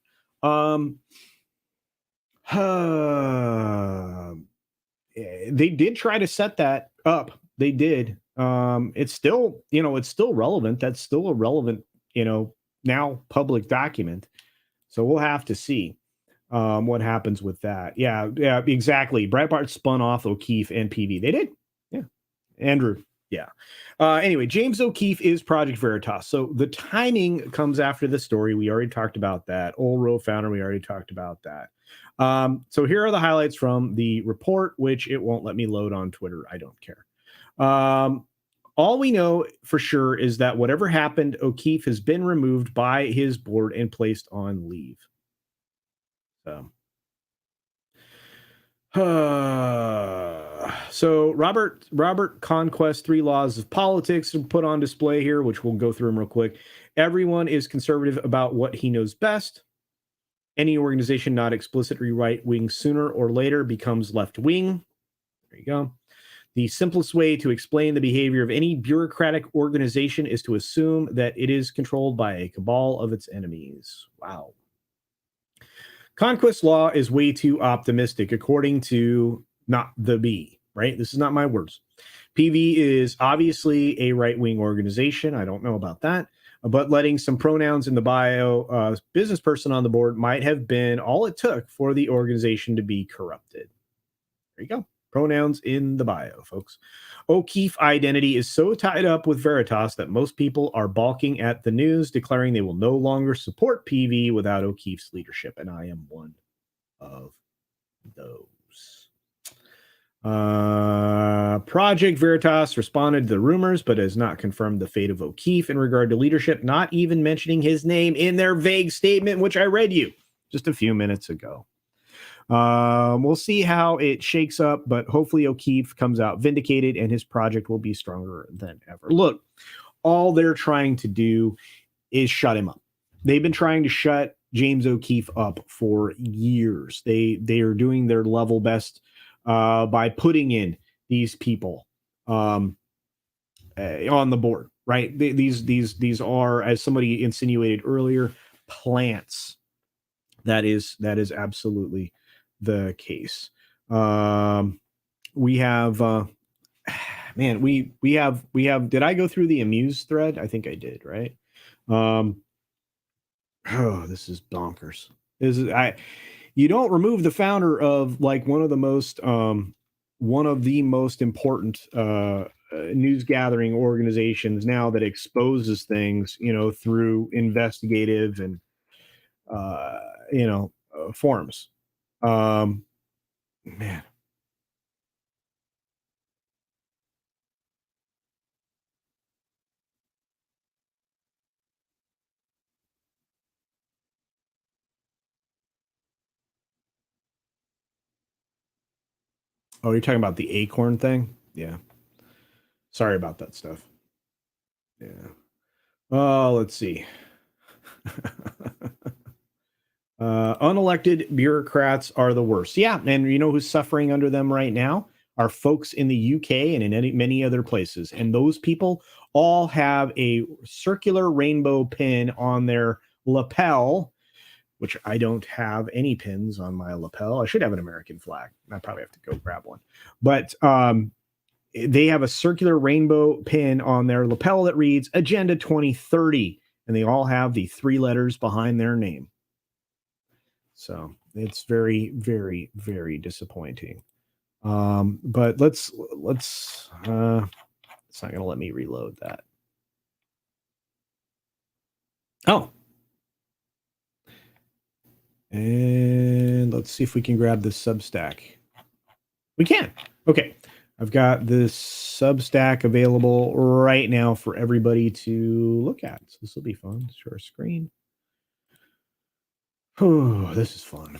They did try to set that up. They did. It's still, it's still relevant. That's still a relevant, now public document. So we'll have to see what happens with that. Yeah, exactly. Breitbart spun off O'Keefe and PV. They did. Yeah. Andrew. Yeah. Anyway, James O'Keefe is Project Veritas. So the timing comes after the story. We already talked about that. Old Row founder, we already talked about that. So here are the highlights from the report, which it won't let me load on Twitter. I don't care. All we know for sure is that whatever happened, O'Keefe has been removed by his board and placed on leave. So Robert Conquest 3 Laws of Politics are put on display here, which we'll go through them real quick. Everyone is conservative about what he knows best. Any organization not explicitly right-wing sooner or later becomes left-wing. There you go. The simplest way to explain the behavior of any bureaucratic organization is to assume that it is controlled by a cabal of its enemies. Wow. Conquest law is way too optimistic, according to not the B, right? This is not my words. PV is obviously a right-wing organization. I don't know about that. But letting some pronouns in the bio, business person on the board might have been all it took for the organization to be corrupted. There you go. Pronouns in the bio, folks. O'Keefe identity is so tied up with Veritas that most people are balking at the news, declaring they will no longer support PV without O'Keefe's leadership. And I am one of those. Project Veritas responded to the rumors, but has not confirmed the fate of O'Keefe in regard to leadership, not even mentioning his name in their vague statement, which I read you just a few minutes ago. We'll see how it shakes up, but hopefully O'Keefe comes out vindicated and his project will be stronger than ever. Look, all they're trying to do is shut him up. They've been trying to shut James O'Keefe up for years. They are doing their level best by putting in these people on the board, right? These are, as somebody insinuated earlier, plants. That is absolutely the case. We have we have did I go through the Amuse thread? I think I did, right? This is bonkers. You don't remove the founder of like one of the most important news gathering organizations now that exposes things, through investigative and forums. Man. Oh, you're talking about the acorn thing? Yeah. Sorry about that stuff. Yeah. Oh, let's see. Unelected bureaucrats are the worst. Yeah, and you know who's suffering under them right now? Are folks in the UK and in many other places. And those people all have a circular rainbow pin on their lapel, which I don't have any pins on my lapel. I should have an American flag. I probably have to go grab one. But they have a circular rainbow pin on their lapel that reads Agenda 2030. And they all have the 3 letters behind their name. So it's very, very, very disappointing. But it's not going to let me reload that. Oh. And let's see if we can grab this Substack. We can. Okay. I've got this Substack available right now for everybody to look at. So this will be fun. Share screen. Oh, this is fun.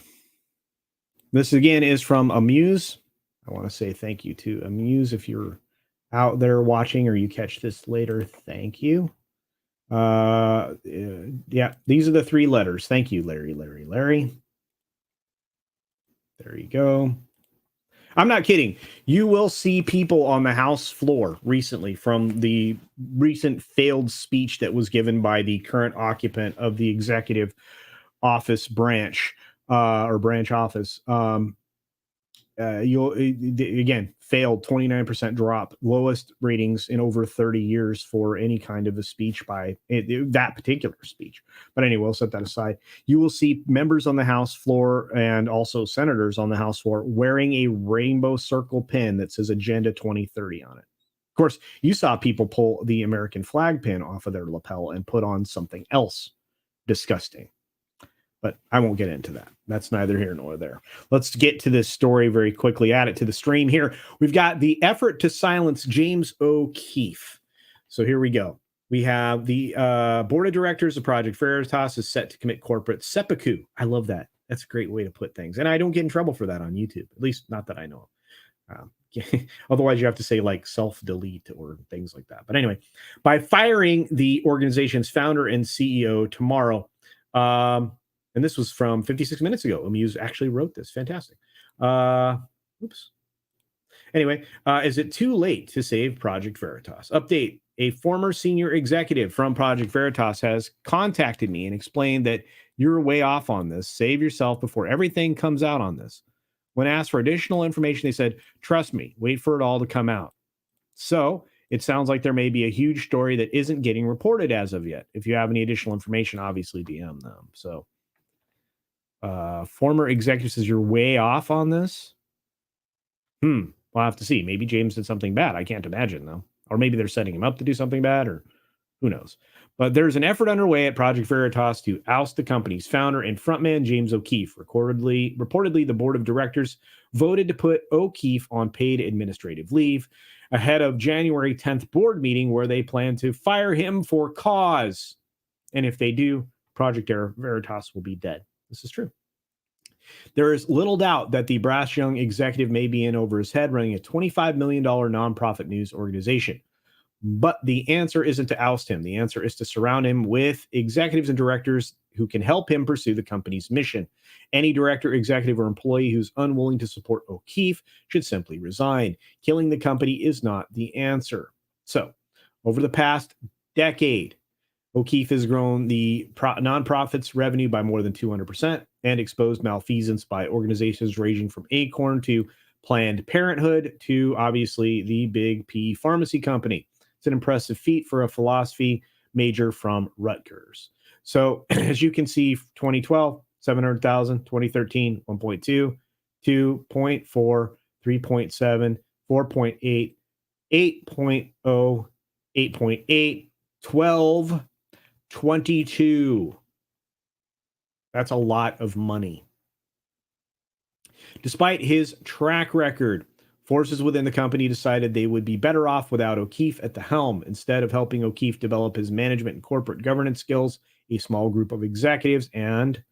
This again is from Amuse. I want to say thank you to Amuse if you're out there watching or you catch this later. Thank you. Yeah, these are the 3 letters. Thank you, Larry. There you go. I'm not kidding. You will see people on the House floor recently from the recent failed speech that was given by the current occupant of the executive office branch or branch office. You'll again failed 29% drop, lowest ratings in over 30 years for any kind of a speech by that particular speech. But anyway, we'll set that aside. You will see members on the House floor and also senators on the House floor wearing a rainbow circle pin that says Agenda 2030 on it. Of course, you saw people pull the American flag pin off of their lapel and put on something else disgusting. But I won't get into that. That's neither here nor there. Let's get to this story very quickly. Add it to the stream here. We've got the effort to silence James O'Keefe. So here we go. We have the board of directors of Project Veritas is set to commit corporate seppuku. I love that. That's a great way to put things. And I don't get in trouble for that on YouTube, at least not that I know of. Otherwise, you have to say like self-delete or things like that. But anyway, by firing the organization's founder and CEO tomorrow, and this was from 56 minutes ago. Amuse actually wrote this. Fantastic. Oops. Anyway, is it too late to save Project Veritas? Update. A former senior executive from Project Veritas has contacted me and explained that you're way off on this. Save yourself before everything comes out on this. When asked for additional information, they said, trust me, wait for it all to come out. So it sounds like there may be a huge story that isn't getting reported as of yet. If you have any additional information, obviously DM them. So former executive says you're way off on this. We'll have to see. Maybe James did something bad. I can't imagine, though. Or maybe they're setting him up to do something bad, or who knows. But there's an effort underway at Project Veritas to oust the company's founder and frontman, James O'Keefe. Reportedly, the board of directors voted to put O'Keefe on paid administrative leave ahead of January 10th board meeting, where they plan to fire him for cause. And if they do, Project Veritas will be dead. This is true. There is little doubt that the brass young executive may be in over his head running a $25 million nonprofit news organization. But the answer isn't to oust him. The answer is to surround him with executives and directors who can help him pursue the company's mission. Any director, executive, or employee who's unwilling to support O'Keefe should simply resign. Killing the company is not the answer. So, over the past decade, O'Keefe has grown the nonprofit's revenue by more than 200% and exposed malfeasance by organizations ranging from Acorn to Planned Parenthood to, obviously, the big P pharmacy company. It's an impressive feat for a philosophy major from Rutgers. So, as you can see, 2012, 700,000, 2013, 1.2, 2.4, 3.7, 4.8, 8.0, 8.8, 12, 22. That's a lot of money. Despite his track record, forces within the company decided they would be better off without O'Keefe at the helm. Instead of helping O'Keefe develop his management and corporate governance skills, a small group of executives and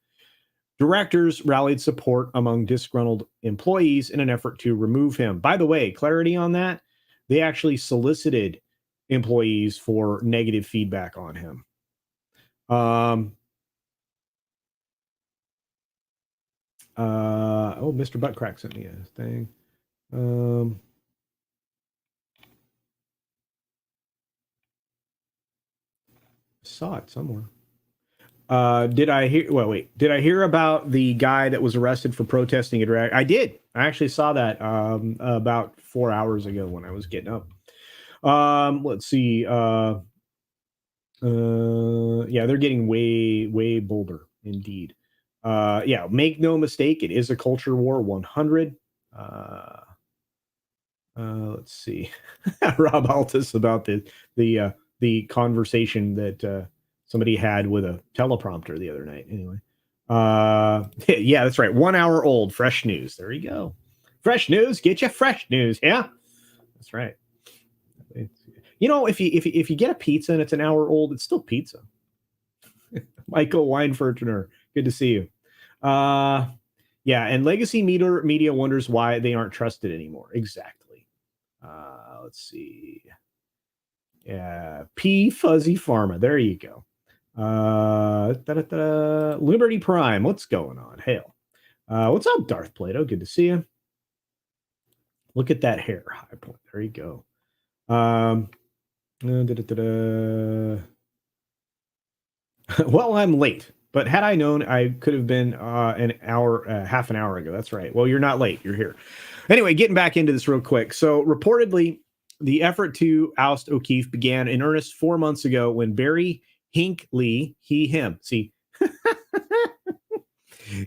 directors rallied support among disgruntled employees in an effort to remove him. By the way, clarity on that, they actually solicited employees for negative feedback on him. Mr. Buttcrack sent me a thing. Saw it somewhere. Did I hear about the guy that was arrested for protesting a drag? I did. I actually saw that about 4 hours ago when I was getting up. Let's see. Yeah, they're getting way bolder indeed. Yeah, make no mistake, it is a culture war 100. Let's see. Rob Altus about the conversation that somebody had with a teleprompter the other night. Anyway, yeah, that's right. 1 hour old, fresh news. There you go. Fresh news, get you fresh news. Yeah, that's right. You know, if you get a pizza and it's an hour old, it's still pizza. Michael Weinfertner, good to see you. Yeah, and legacy media wonders why they aren't trusted anymore. Exactly. Let's see. Yeah, P Fuzzy Pharma. There you go. Liberty Prime. What's going on? Hail. What's up, Darth Plato? Good to see you. Look at that hair. High point. There you go. Well, I'm late, but had I known, I could have been half an hour ago. That's right. Well, you're not late. You're here. Anyway, getting back into this real quick. So reportedly, the effort to oust O'Keefe began in earnest 4 months ago when Barry Hinckley, him, see,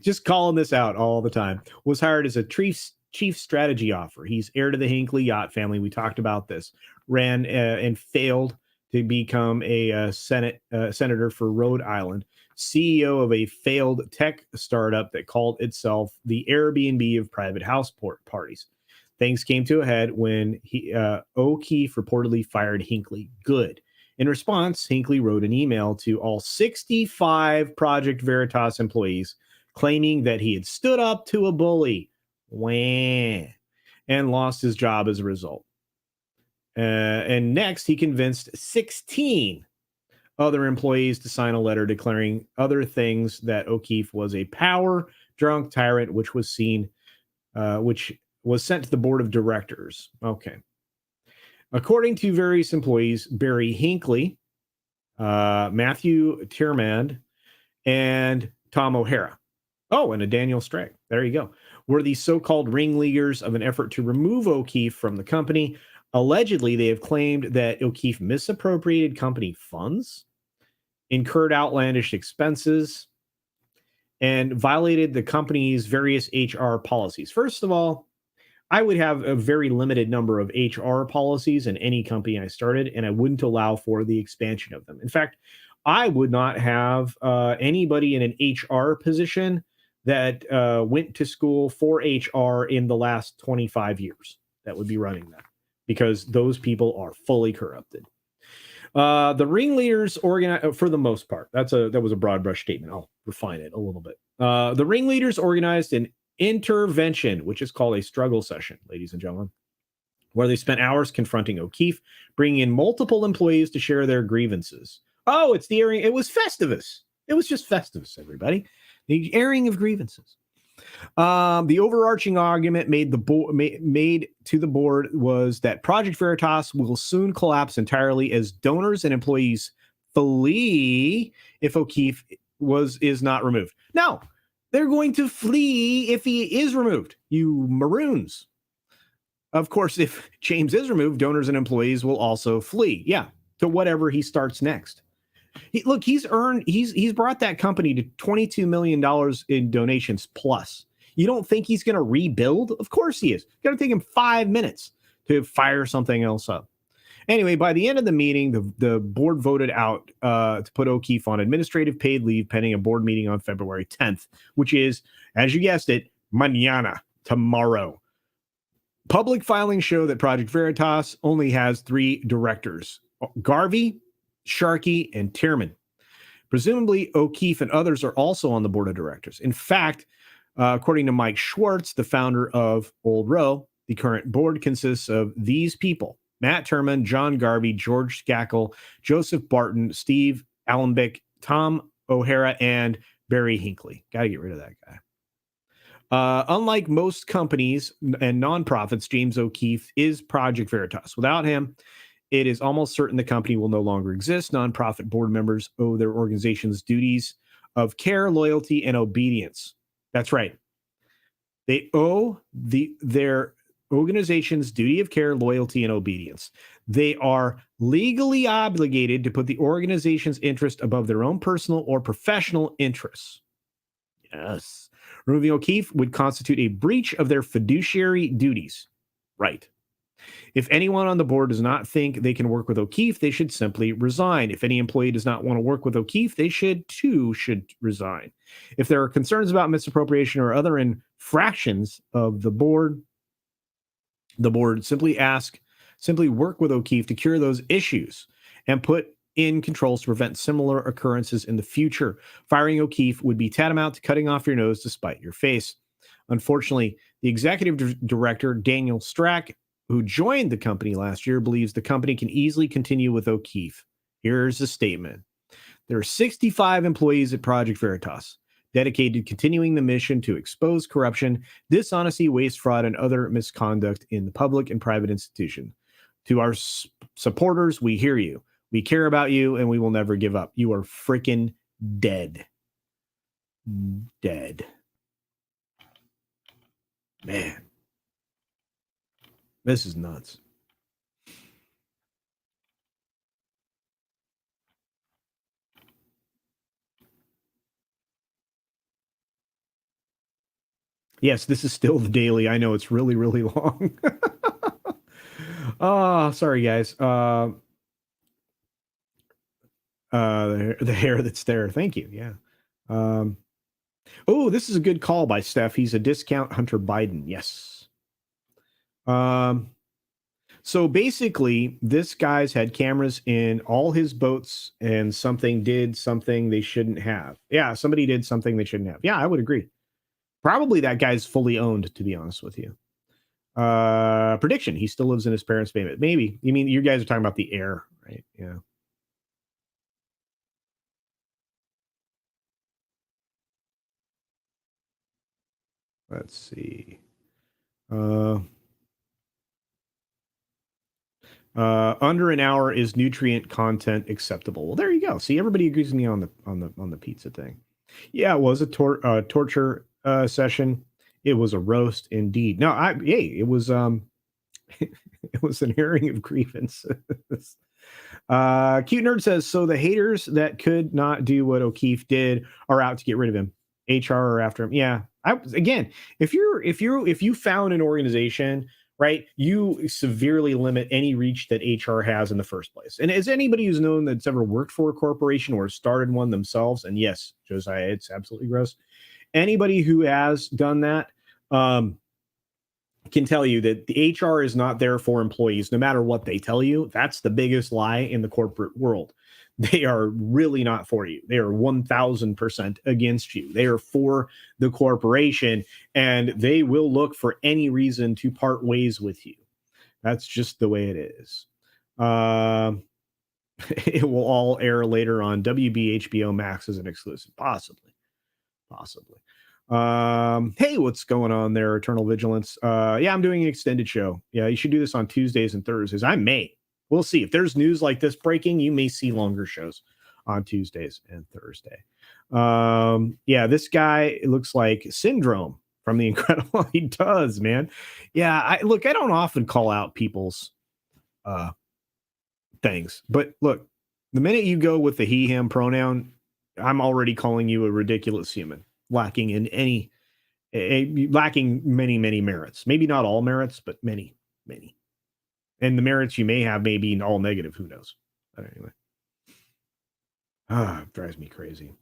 just calling this out all the time, was hired as a chief strategy officer. He's heir to the Hinckley yacht family. We talked about this. Ran and failed to become a senator for Rhode Island. CEO of a failed tech startup that called itself the Airbnb of private house parties. Things came to a head when O'Keefe reportedly fired Hinckley. Good. In response, Hinckley wrote an email to all 65 Project Veritas employees claiming that he had stood up to a bully. Wah, and lost his job as a result. And next, he convinced 16 other employees to sign a letter declaring other things, that O'Keefe was a power-drunk tyrant, which was sent to the board of directors. Okay. According to various employees, Barry Hinckley, Matthew Tiermand, and Tom O'Hara. Oh, and a Daniel Strang. There you go. Were the so-called ringleaders of an effort to remove O'Keefe from the company. Allegedly, they have claimed that O'Keefe misappropriated company funds, incurred outlandish expenses, and violated the company's various HR policies. First of all, I would have a very limited number of HR policies in any company I started, and I wouldn't allow for the expansion of them. In fact, I would not have anybody in an HR position that went to school for HR in the last 25 years that would be running that, because those people are fully corrupted. The ringleaders organized, for the most part, that was a broad brush statement. I'll refine it a little bit. The ringleaders organized an intervention, which is called a struggle session, ladies and gentlemen, where they spent hours confronting O'Keefe, bringing in multiple employees to share their grievances. Oh, it's the airing. It was Festivus. It was just Festivus, everybody. The airing of grievances. The overarching argument made to the board was that Project Veritas will soon collapse entirely as donors and employees flee if O'Keefe is not removed. No, they're going to flee if he is removed. You maroons. Of course, if James is removed, donors and employees will also flee. Yeah, to whatever he starts next. He's brought that company to $22 million in donations plus. You don't think he's going to rebuild? Of course he is. It's going to take him 5 minutes to fire something else up. Anyway, by the end of the meeting, the board voted out to put O'Keefe on administrative paid leave pending a board meeting on February 10th, which is, as you guessed it, mañana, tomorrow. Public filings show that Project Veritas only has 3 directors: Garvey, Sharkey, and Tierman. Presumably, O'Keefe and others are also on the board of directors. In fact, according to Mike Schwartz, the founder of Old Row, the current board consists of these people: Matt Tierman, John Garvey, George Skakel, Joseph Barton, Steve Allenbeck, Tom O'Hara, and Barry Hinckley. Got to get rid of that guy. Unlike most companies and nonprofits, James O'Keefe is Project Veritas. Without him, it is almost certain the company will no longer exist. Nonprofit board members owe their organizations duties of care, loyalty, and obedience. That's right. They owe their organization's duty of care, loyalty, and obedience. They are legally obligated to put the organization's interest above their own personal or professional interests. Yes. Removing O'Keefe would constitute a breach of their fiduciary duties. Right. If anyone on the board does not think they can work with O'Keefe, they should simply resign. If any employee does not want to work with O'Keefe, they should resign. If there are concerns about misappropriation or other infractions of the board simply work with O'Keefe to cure those issues and put in controls to prevent similar occurrences in the future. Firing O'Keefe would be tantamount to cutting off your nose to spite your face. Unfortunately, the executive director, Daniel Strack, who joined the company last year, believes the company can easily continue with O'Keefe. Here's the statement. There are 65 employees at Project Veritas. dedicated to continuing the mission to expose corruption, dishonesty, waste, fraud, and other misconduct in the public and private institution. To our supporters, we hear you. We care about you, and we will never give up. You are freaking dead. Dead. Man. This is nuts. Yes, this is still the daily. I know it's really, really long. Oh, sorry, guys. The hair that's there. Thank you. Yeah. Oh, this is a good call by Steph. He's a discount Hunter Biden. Yes. So basically, this guy's had cameras in all his boats, and did something they shouldn't have. Yeah, somebody did something they shouldn't have. Yeah, I would agree. Probably that guy's fully owned, to be honest with you. Prediction: he still lives in his parents' basement. Maybe. You mean you guys are talking about the heir, right? Yeah. Let's see. Under an hour is nutrient content acceptable. Well, there you go. See, everybody agrees with me on the pizza thing. Yeah, it was a torture session. It was a roast indeed. No, it was it was an airing of grievances. Cute Nerd says, so the haters that could not do what O'Keefe did are out to get rid of him. HR are after him. Yeah. Again, if you found an organization, right, you severely limit any reach that HR has in the first place. And as anybody who's known that's ever worked for a corporation or started one themselves, and yes, Josiah, it's absolutely gross. Anybody who has done that can tell you that the HR is not there for employees, no matter what they tell you. That's the biggest lie in the corporate world. They are really not for you. They are 1000% against you. They are for the corporation, and they will look for any reason to part ways with you. That's just the way it is. It will all air later on WB HBO Max as an exclusive, possibly. Hey, what's going on there, Eternal Vigilance? Yeah, I'm doing an extended show. Yeah, you should do this on Tuesdays and Thursdays. I may. We'll see. If there's news like this breaking, you may see longer shows on Tuesdays and Thursday. Yeah, this guy, it looks like Syndrome from The Incredible. He does, man. Yeah, I don't often call out people's things, but look, the minute you go with the he, him pronoun, I'm already calling you a ridiculous human, lacking in lacking many, many merits. Maybe not all merits, but many, many. And the merits you may have may be all negative. Who knows? But anyway. It drives me crazy.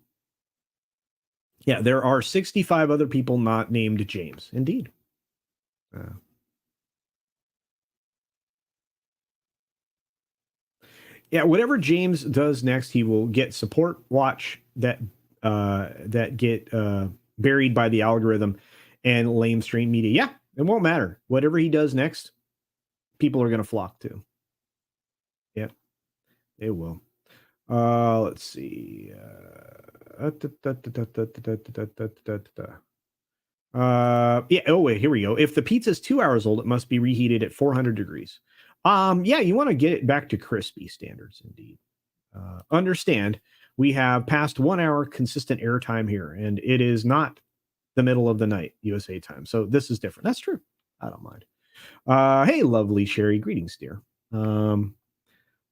Yeah, there are 65 other people not named James. Indeed. Yeah, whatever James does next, he will get support watch that get buried by the algorithm and lamestream media. Yeah, it won't matter. Whatever he does next, people are going to flock to. Yep, it will. Let's see. Yeah. Oh wait, here we go. If the pizza is 2 hours old, it must be reheated at 400 degrees. Yeah, you want to get it back to crispy standards. Indeed. Understand, we have past 1 hour consistent airtime here, and it is not the middle of the night USA time. So this is different. That's true. I don't mind. Hey, lovely Sherry. Greetings, dear.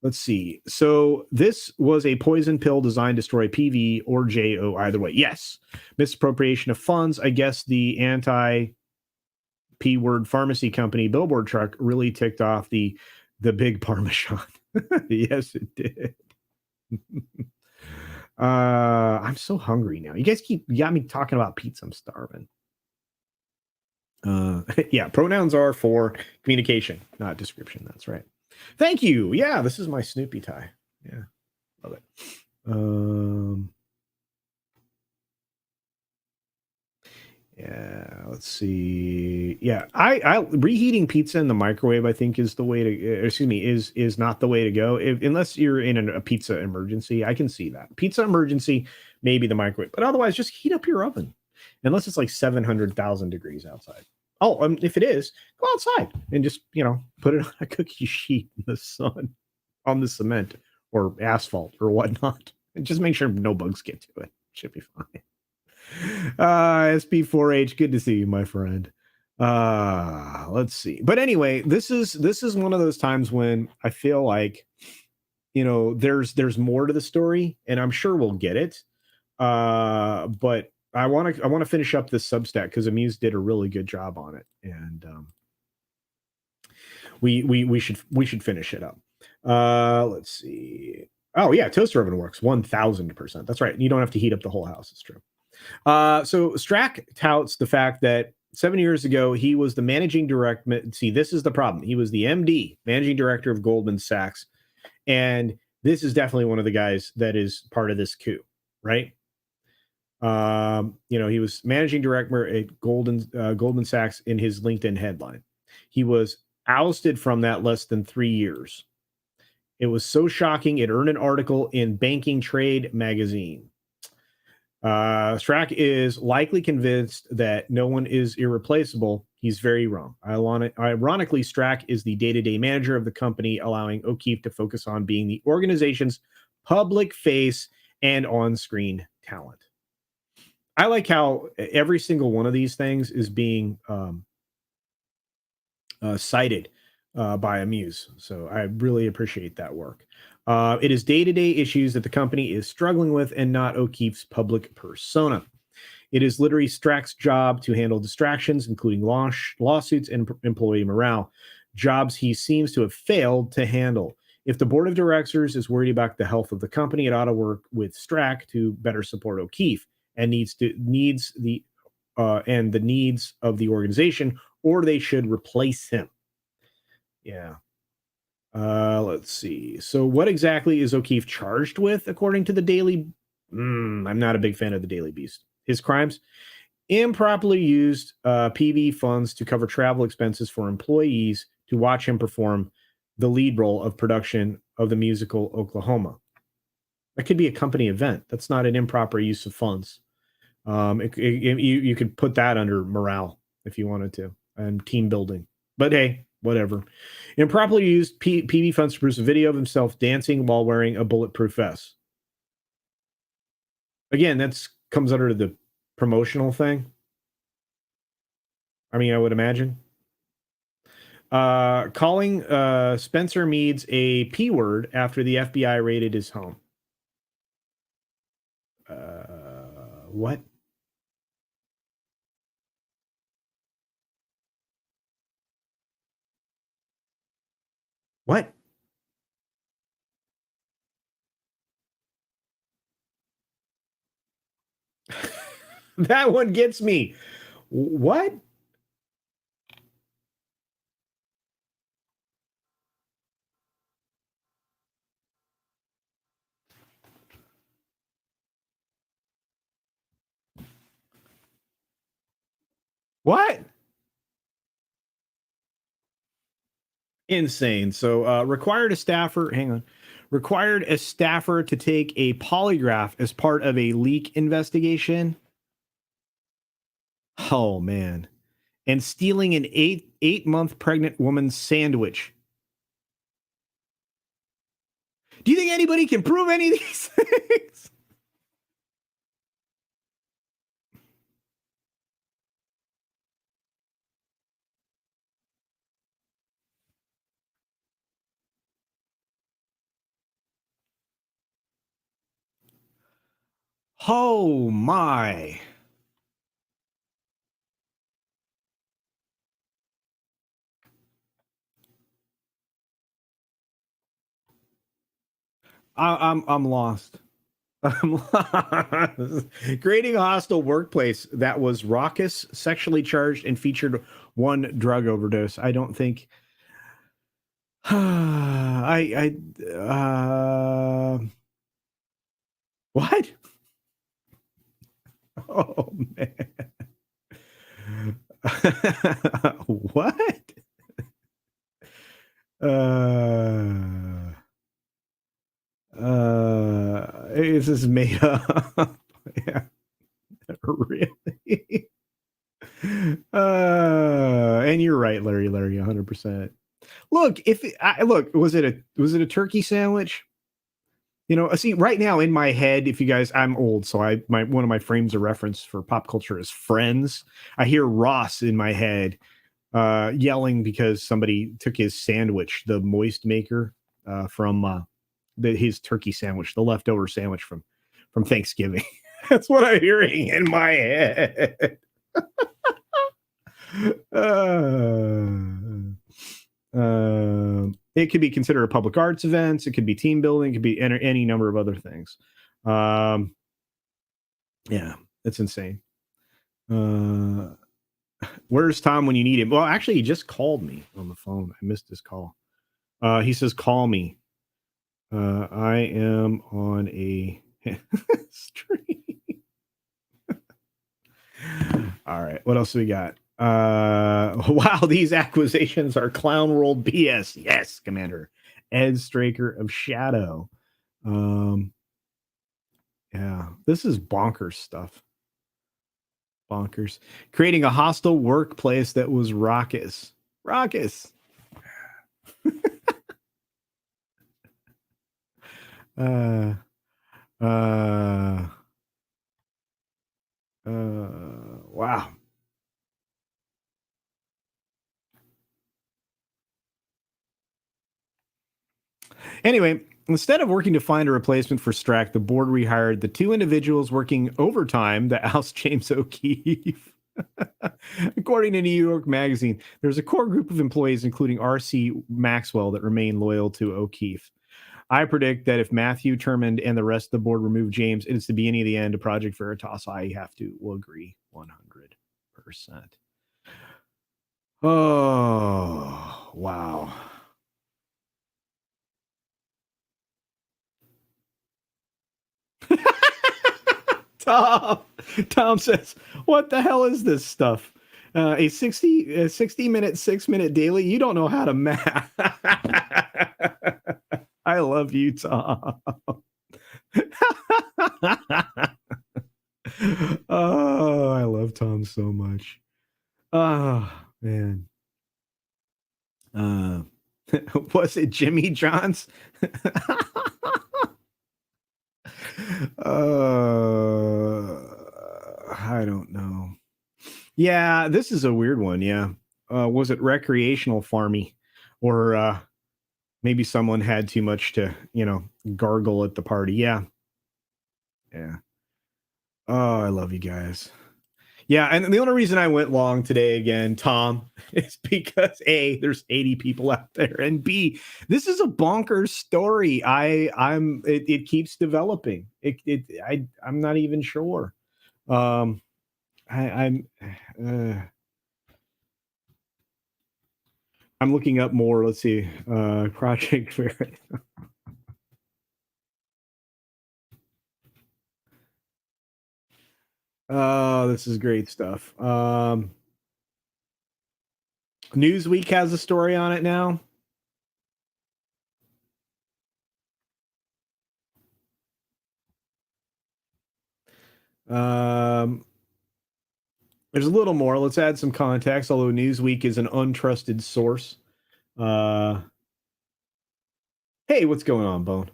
Let's see. So this was a poison pill designed to destroy PV or JO either way. Yes. Misappropriation of funds. I guess the anti-P word pharmacy company billboard truck really ticked off the big Parmesan. Yes, it did. I'm so hungry now. You guys got me talking about pizza. I'm starving. Yeah, pronouns are for communication, not description. That's right. Thank you. Yeah, this is my Snoopy tie. Yeah, love it. Yeah, let's see. Yeah, I reheating pizza in the microwave, I think, is the way to. Excuse me, is not the way to go. Unless you're in a pizza emergency, I can see that. Pizza emergency maybe the microwave. But otherwise, just heat up your oven, unless it's like 700,000 degrees outside. Oh, if it is, go outside and just, put it on a cookie sheet in the sun on the cement or asphalt or whatnot. And just make sure no bugs get to it. Should be fine. SP4H, good to see you, my friend. Let's see. But anyway, this is one of those times when I feel like, there's more to the story, and I'm sure we'll get it. But I want to finish up this Substack because Amuse did a really good job on it, and we should finish it up. Let's see. Oh yeah, toaster oven works 1000%. That's right. You don't have to heat up the whole house. It's true. So Strack touts the fact that 7 years ago he was the managing director. See, this is the problem. He was the MD, managing director of Goldman Sachs, and this is definitely one of the guys that is part of this coup, right? He was managing director at Goldman Sachs in his LinkedIn headline. He was ousted from that less than 3 years. It was so shocking, it earned an article in Banking Trade magazine. Strack is likely convinced that no one is irreplaceable. He's very wrong. Ironically, Strack is the day-to-day manager of the company, allowing O'Keefe to focus on being the organization's public face and on-screen talent. I like how every single one of these things is being cited by Amuse. So I really appreciate that work. It is day-to-day issues that the company is struggling with and not O'Keefe's public persona. It is literally Strack's job to handle distractions, including lawsuits and employee morale, jobs he seems to have failed to handle. If the board of directors is worried about the health of the company, it ought to work with Strack to better support O'Keefe and the needs of the organization, or they should replace him. Yeah. Let's see. So what exactly is O'Keefe charged with, according to the Daily? I'm not a big fan of the Daily Beast. His crimes: improperly used PV funds to cover travel expenses for employees to watch him perform the lead role of production of the musical Oklahoma. That could be a company event. That's not an improper use of funds. You could put that under morale if you wanted to, and team building. But hey, whatever. Improperly used PV funds to produce a video of himself dancing while wearing a bulletproof vest. Again, that comes under the promotional thing. I mean, I would imagine. Calling Spencer Meads a P word after the FBI raided his home. What? What? That one gets me. What? What? Insane. So required a staffer to take a polygraph as part of a leak investigation. Oh man. And stealing an 8-month pregnant woman's sandwich. Do you think anybody can prove any of these things? Oh my. I'm lost. I'm lost. Creating a hostile workplace that was raucous, sexually charged, and featured one drug overdose. I don't think. What? Oh man. What? This is made up. Yeah. Really? And you're right, Larry, 100%. Look, was it a turkey sandwich? You know, see, right now in my head, if you guys, I'm old, so one of my frames of reference for pop culture is Friends. I hear Ross in my head yelling because somebody took his sandwich, the moist maker from his turkey sandwich, the leftover sandwich from Thanksgiving. That's what I'm hearing in my head. It could be considered a public arts event. It could be team building. It could be any number of other things. Yeah, it's insane. Where's Tom when you need him? Well, actually, he just called me on the phone. I missed his call. He says, call me. I am on a stream. All right. What else do we got? Wow, these acquisitions are clown world BS. Yes, Commander Ed Straker of Shadow. Yeah, this is bonkers stuff. Bonkers. Creating a hostile workplace that was raucous. Raucous. Wow. Anyway, instead of working to find a replacement for Strack, the board rehired the two individuals working overtime to oust James O'Keefe. According to New York Magazine, there's a core group of employees, including R.C. Maxwell, that remain loyal to O'Keefe. I predict that if Matthew, Termond, and the rest of the board remove James, it's the beginning of the end of Project Veritas. I will agree 100%. Oh, wow. Tom says, what the hell is this stuff? A 60-minute, 6-minute daily? You don't know how to math. I love you, Tom. Oh, I love Tom so much. Oh, man. Was it Jimmy John's? I don't know. Yeah, this is a weird one. Yeah. Was it recreational farmy, or maybe someone had too much to, gargle at the party? Yeah. Yeah. Oh, I love you guys. Yeah, and the only reason I went long today again, Tom, is because A, there's 80 people out there, and B, this is a bonkers story. It keeps developing. I'm not even sure. I'm looking up more. Let's see. Project Fair. Oh, this is great stuff. Newsweek has a story on it now. There's a little more. Let's add some context, although Newsweek is an untrusted source. Hey, what's going on, Bone?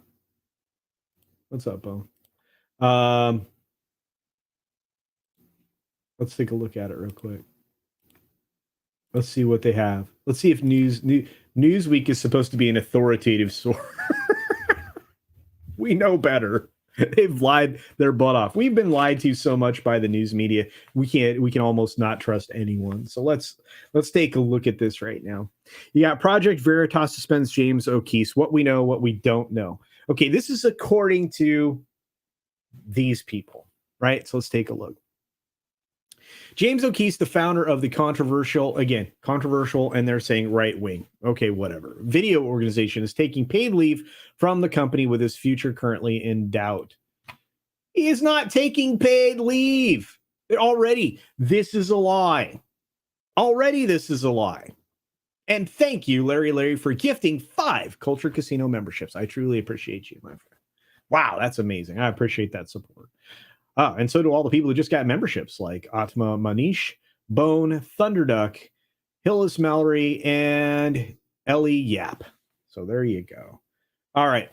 What's up, Bone? Let's take a look at it real quick. Let's see what they have. Let's see if Newsweek is supposed to be an authoritative source. We know better. They've lied their butt off. We've been lied to so much by the news media. We can almost not trust anyone. So let's take a look at this right now. You got Project Veritas suspends James O'Keefe. What we know, what we don't know. Okay, this is according to these people, right? So let's take a look. James O'Keefe, the founder of the controversial, and they're saying right wing. Okay, whatever. Video organization is taking paid leave from the company with his future currently in doubt. He is not taking paid leave. Already, this is a lie. And thank you, Larry, for gifting 5 Culture Casino memberships. I truly appreciate you, my friend. Wow, that's amazing. I appreciate that support. And so do all the people who just got memberships, like Atma Manish, Bone, Thunderduck, Hillis Mallory, and Ellie Yap. So there you go. All right.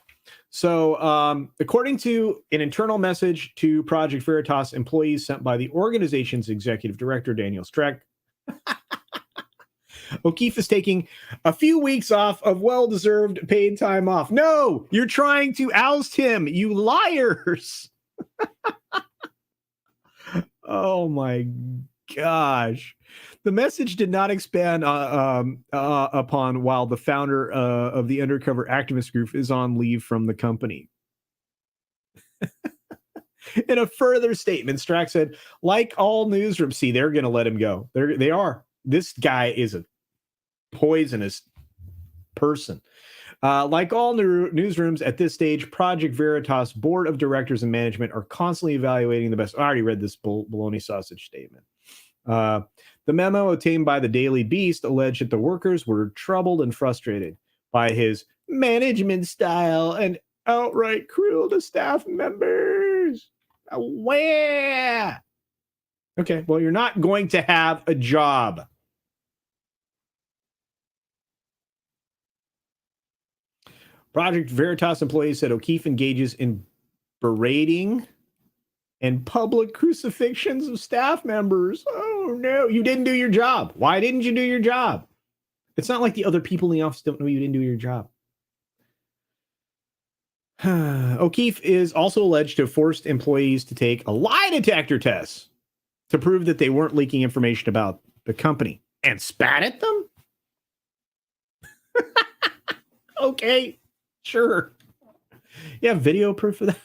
So according to an internal message to Project Veritas employees sent by the organization's executive director, Daniel Streck, O'Keefe is taking a few weeks off of well-deserved paid time off. No, you're trying to oust him, you liars. Oh my gosh. The message did not expand upon while the founder of the undercover activist group is on leave from the company. In a further statement, Strack said, like all newsrooms, see, they're going to let him go. They are. This guy is a poisonous person. Like all newsrooms at this stage, Project Veritas board of directors and management are constantly evaluating the best. I already read this bologna sausage statement. The memo obtained by the Daily Beast alleged that the workers were troubled and frustrated by his management style and outright cruel to staff members. Where? Okay, well, you're not going to have a job. Project Veritas employees said O'Keefe engages in berating and public crucifixions of staff members. Oh, no. You didn't do your job. Why didn't you do your job? It's not like the other people in the office don't know you didn't do your job. O'Keefe is also alleged to have forced employees to take a lie detector test to prove that they weren't leaking information about the company and spat at them. Okay, sure. You have video proof of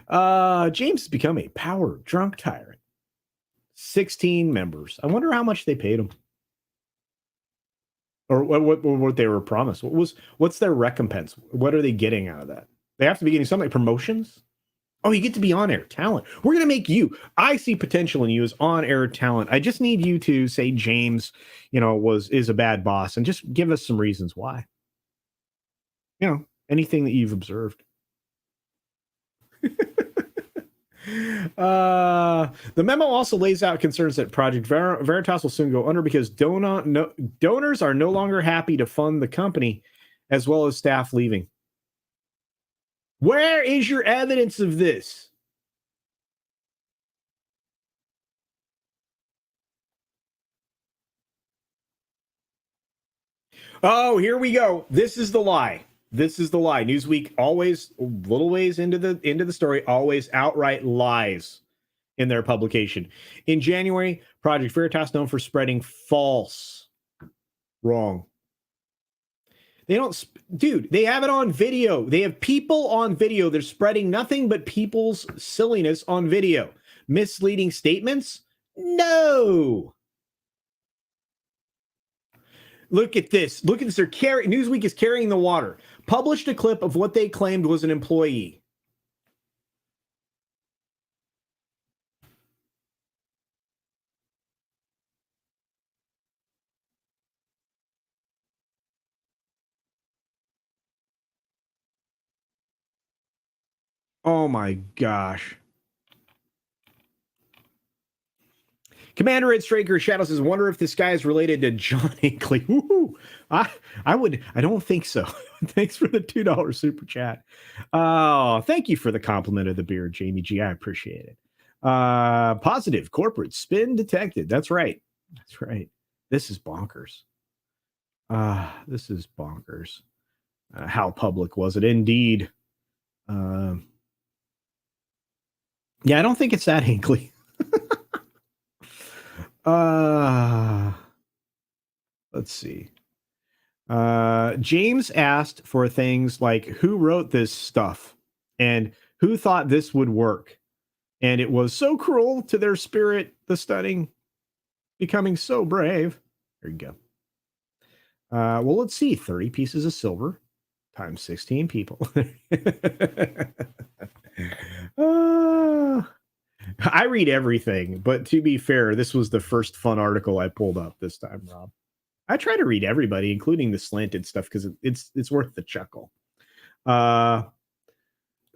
that? James has become a power drunk tyrant. 16 members. I wonder how much they paid him. Or what they were promised. What's their recompense? What are they getting out of that? They have to be getting something like promotions. Oh, you get to be on-air talent. We're going to make you. I see potential in you as on-air talent. I just need you to say James, is a bad boss, and just give us some reasons why. Anything that you've observed. The memo also lays out concerns that Project Veritas will soon go under because donors are no longer happy to fund the company, as well as staff leaving. Where is your evidence of this? Oh, here we go. This is the lie. Newsweek always, a little ways into the story, always outright lies in their publication. In January, Project Veritas, known for spreading false, wrong. They don't, dude, they have it on video. They have people on video. They're spreading nothing but people's silliness on video. Misleading statements? No. Look at this. Newsweek is carrying the water. Published a clip of what they claimed was an employee. Oh my gosh. Commander Ed Straker Shadow says, wonder if this guy is related to John Hinckley. Woo-hoo. I don't think so. Thanks for the $2 super chat. Oh, thank you for the compliment of the beard, Jamie G. I appreciate it. Positive corporate spin detected. That's right. This is bonkers. This is bonkers. How public was it? Indeed. Yeah, I don't think it's that Hinckley. Let's see. James asked for things like who wrote this stuff and who thought this would work. And it was so cruel to their spirit, the stunning, becoming so brave. There you go. Well, let's see. 30 pieces of silver times 16 people. I read everything, but to be fair, this was the first fun article I pulled up this time, Rob. I try to read everybody, including the slanted stuff, because it's worth the chuckle.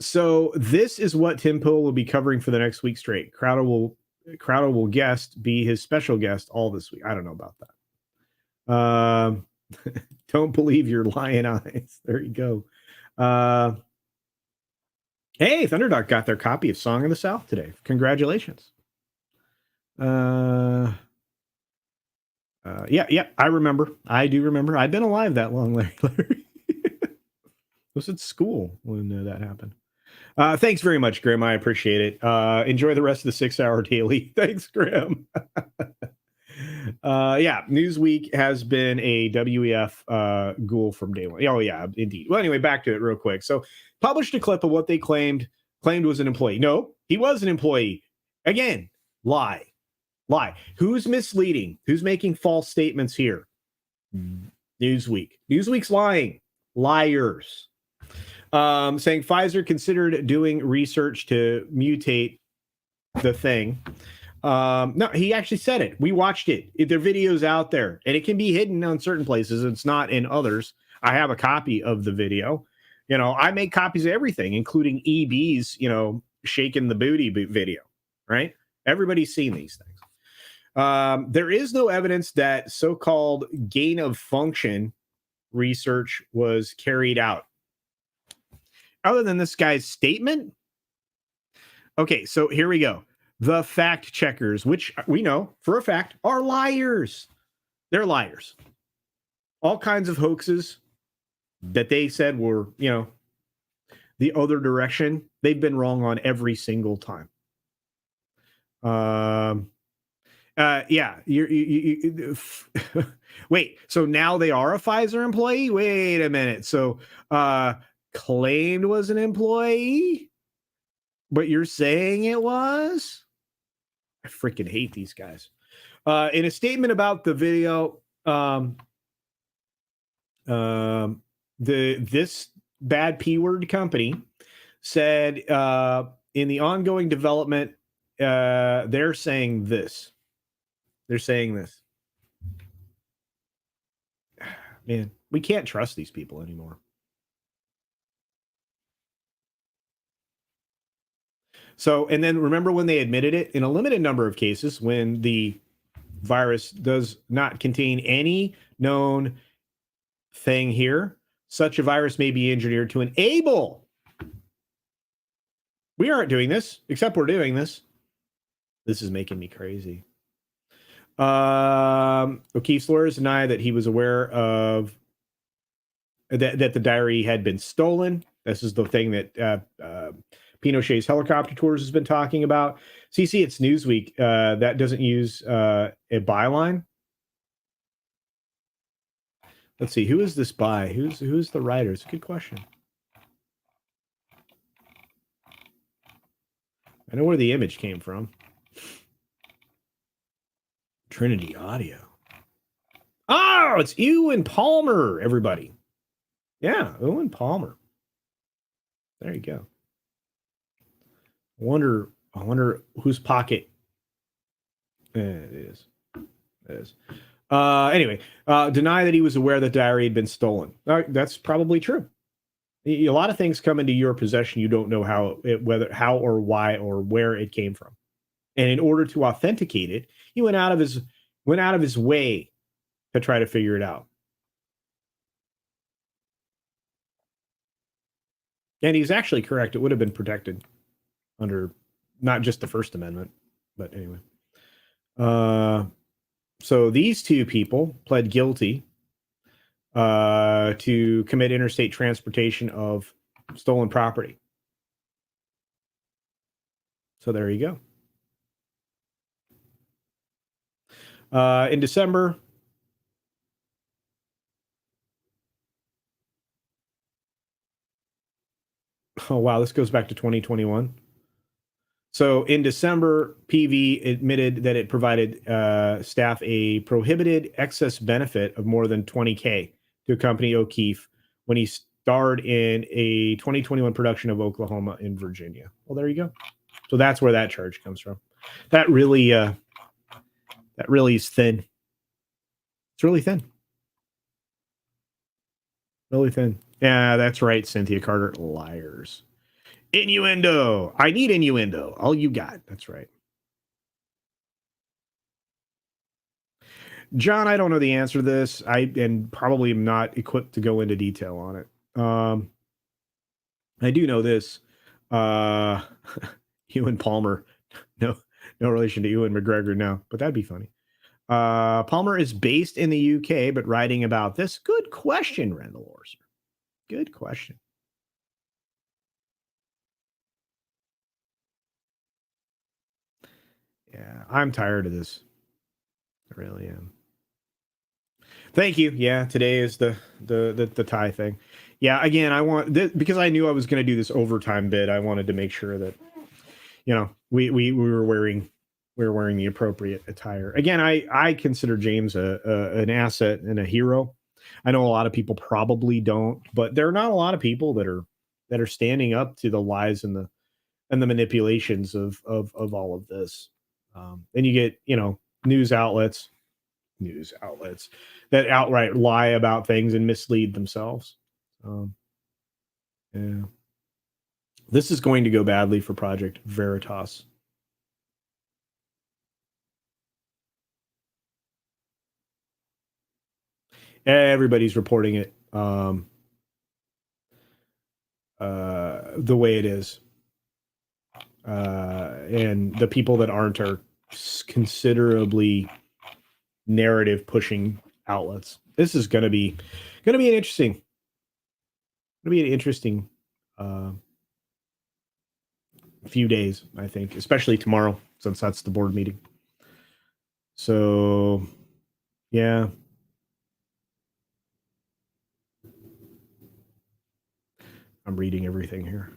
So this is what Tim Pool will be covering for the next week straight. Crowder will be his special guest all this week. I don't know about that. Don't believe your lying eyes. There you go. Hey, Thunderdog got their copy of Song of the South today. Congratulations. Yeah, I remember. I do remember. I've been alive that long, Larry. I was at school when that happened. Thanks very much, Grim. I appreciate it. Enjoy the rest of the 6-hour daily. Thanks, Grim. Yeah, Newsweek has been a WEF ghoul from day one. Oh, yeah, indeed. Well, anyway, back to it real quick. So, published a clip of what they claimed was an employee. No, he was an employee. Again, lie. Who's misleading? Who's making false statements here? Newsweek. Newsweek's lying. Liars. Saying Pfizer considered doing research to mutate the thing. No, he actually said it. We watched it. Their video's out there, and it can be hidden on certain places. It's not in others. I have a copy of the video. I make copies of everything, including EB's, shaking the booty video, right? Everybody's seen these things. There is no evidence that so-called gain of function research was carried out. Other than this guy's statement. Okay, so here we go. The fact checkers, which we know for a fact are liars. They're liars. All kinds of hoaxes that they said were, the other direction. They've been wrong on every single time. Yeah. Wait, so now they are a Pfizer employee? Wait a minute. So, claimed was an employee, but you're saying it was? I freaking hate these guys. In a statement about the video, this bad P-word company said in the ongoing development, they're saying this. Man, we can't trust these people anymore. So, and then remember when they admitted it in a limited number of cases when the virus does not contain any known thing here, such a virus may be engineered to enable. We aren't doing this, except we're doing this. This is making me crazy. O'Keefe's lawyers deny that he was aware of that the diary had been stolen. This is the thing that Pinochet's helicopter tours has been talking about. CC, it's Newsweek. That doesn't use a byline. Let's see. Who is this by? Who's the writer? It's a good question. I know where the image came from. Trinity Audio. Oh, it's Ewan Palmer, everybody. Yeah, Ewan Palmer. There you go. I wonder whose pocket it is. Anyway, deny that he was aware that diary had been stolen. That's probably true. A lot of things come into your possession. You don't know how or why or where it came from. And in order to authenticate it, he went out of his way to try to figure it out. And he's actually correct. It would have been protected under not just the First Amendment, but anyway. So these two people pled guilty to commit interstate transportation of stolen property. So there you go. In December, oh wow, this goes back to 2021. So in December, PV admitted that it provided staff a prohibited excess benefit of more than $20K to accompany O'Keefe when he starred in a 2021 production of Oklahoma in Virginia. Well, there you go. So that's where that charge comes from. That really is thin. It's really thin. Really thin. Yeah, that's right, Cynthia Carter. Liars. Innuendo. I need innuendo. All you got. That's right. John, I don't know the answer to this. And probably am not equipped to go into detail on it. I do know this. Ewan Palmer. No relation to Ewan McGregor now, but that'd be funny. Palmer is based in the UK, but writing about this. Good question, Randall Orser. Good question. Yeah, I'm tired of this. I really am. Thank you. Yeah, today is the tie thing. Yeah, again, I want this, because I knew I was going to do this overtime bit. I wanted to make sure that, you know, we were wearing the appropriate attire. Again, I consider James an asset and a hero. I know a lot of people probably don't, but there are not a lot of people that are standing up to the lies and the manipulations of all of this. And you get, you know, news outlets that outright lie about things and mislead themselves. Yeah, this is going to go badly for Project Veritas. Everybody's reporting it the way it is. And the people that aren't are considerably narrative pushing outlets. This is going to be an interesting few days, I think, especially tomorrow, since that's the board meeting. So, yeah. I'm reading everything here.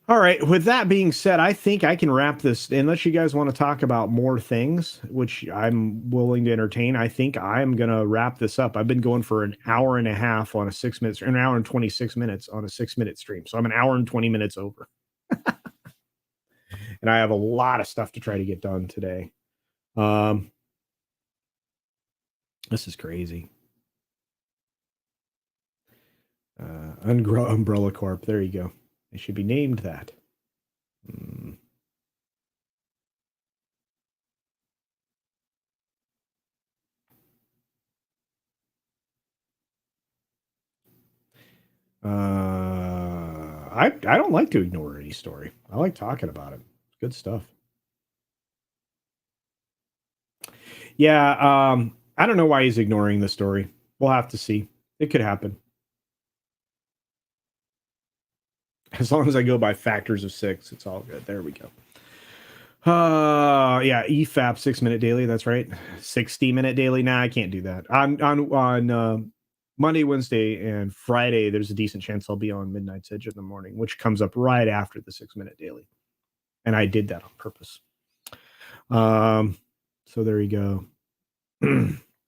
All right. With that being said, I think I can wrap this. Unless you guys want to talk about more things, which I'm willing to entertain, I think I'm going to wrap this up. I've been going for an hour and a half on a 6 minutes, an hour and 26 minutes on a 6-minute stream. So I'm an hour and 20 minutes over. And I have a lot of stuff to try to get done today. This is crazy. Umbrella Corp. There you go. They should be named that. I don't like to ignore any story. I like talking about it. Good stuff. Yeah, I don't know why he's ignoring the story. We'll have to see. It could happen. As long as I go by factors of 6, it's all good. There we go. Yeah, EFAP 6-minute daily. That's right. 60-minute daily. Nah, I can't do that. On Monday, Wednesday, and Friday, there's a decent chance I'll be on Midnight's Edge in the morning, which comes up right after the 6-minute daily. And I did that on purpose. So there you go.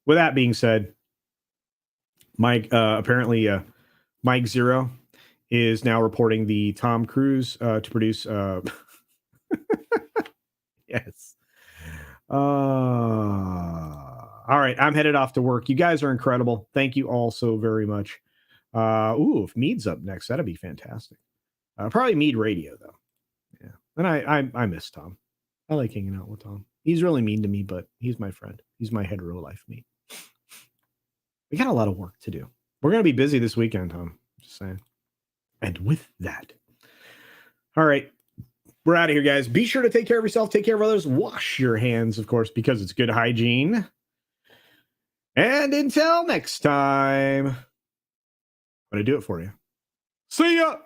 With that being said, Mike, apparently Mike Zero is now reporting the Tom Cruise to produce. Yes. All right, I'm headed off to work. You guys are incredible. Thank you all so very much. If Mead's up next, that'd be fantastic. Probably Mead Radio though. Yeah, and I miss Tom. I like hanging out with Tom. He's really mean to me, but he's my friend. He's my hetero life mate. We got a lot of work to do. We're gonna be busy this weekend, Tom. Just saying. And with that, all right, we're out of here, guys. Be sure to take care of yourself, take care of others, wash your hands, of course, because it's good hygiene. And until next time, I'm going to do it for you. See ya!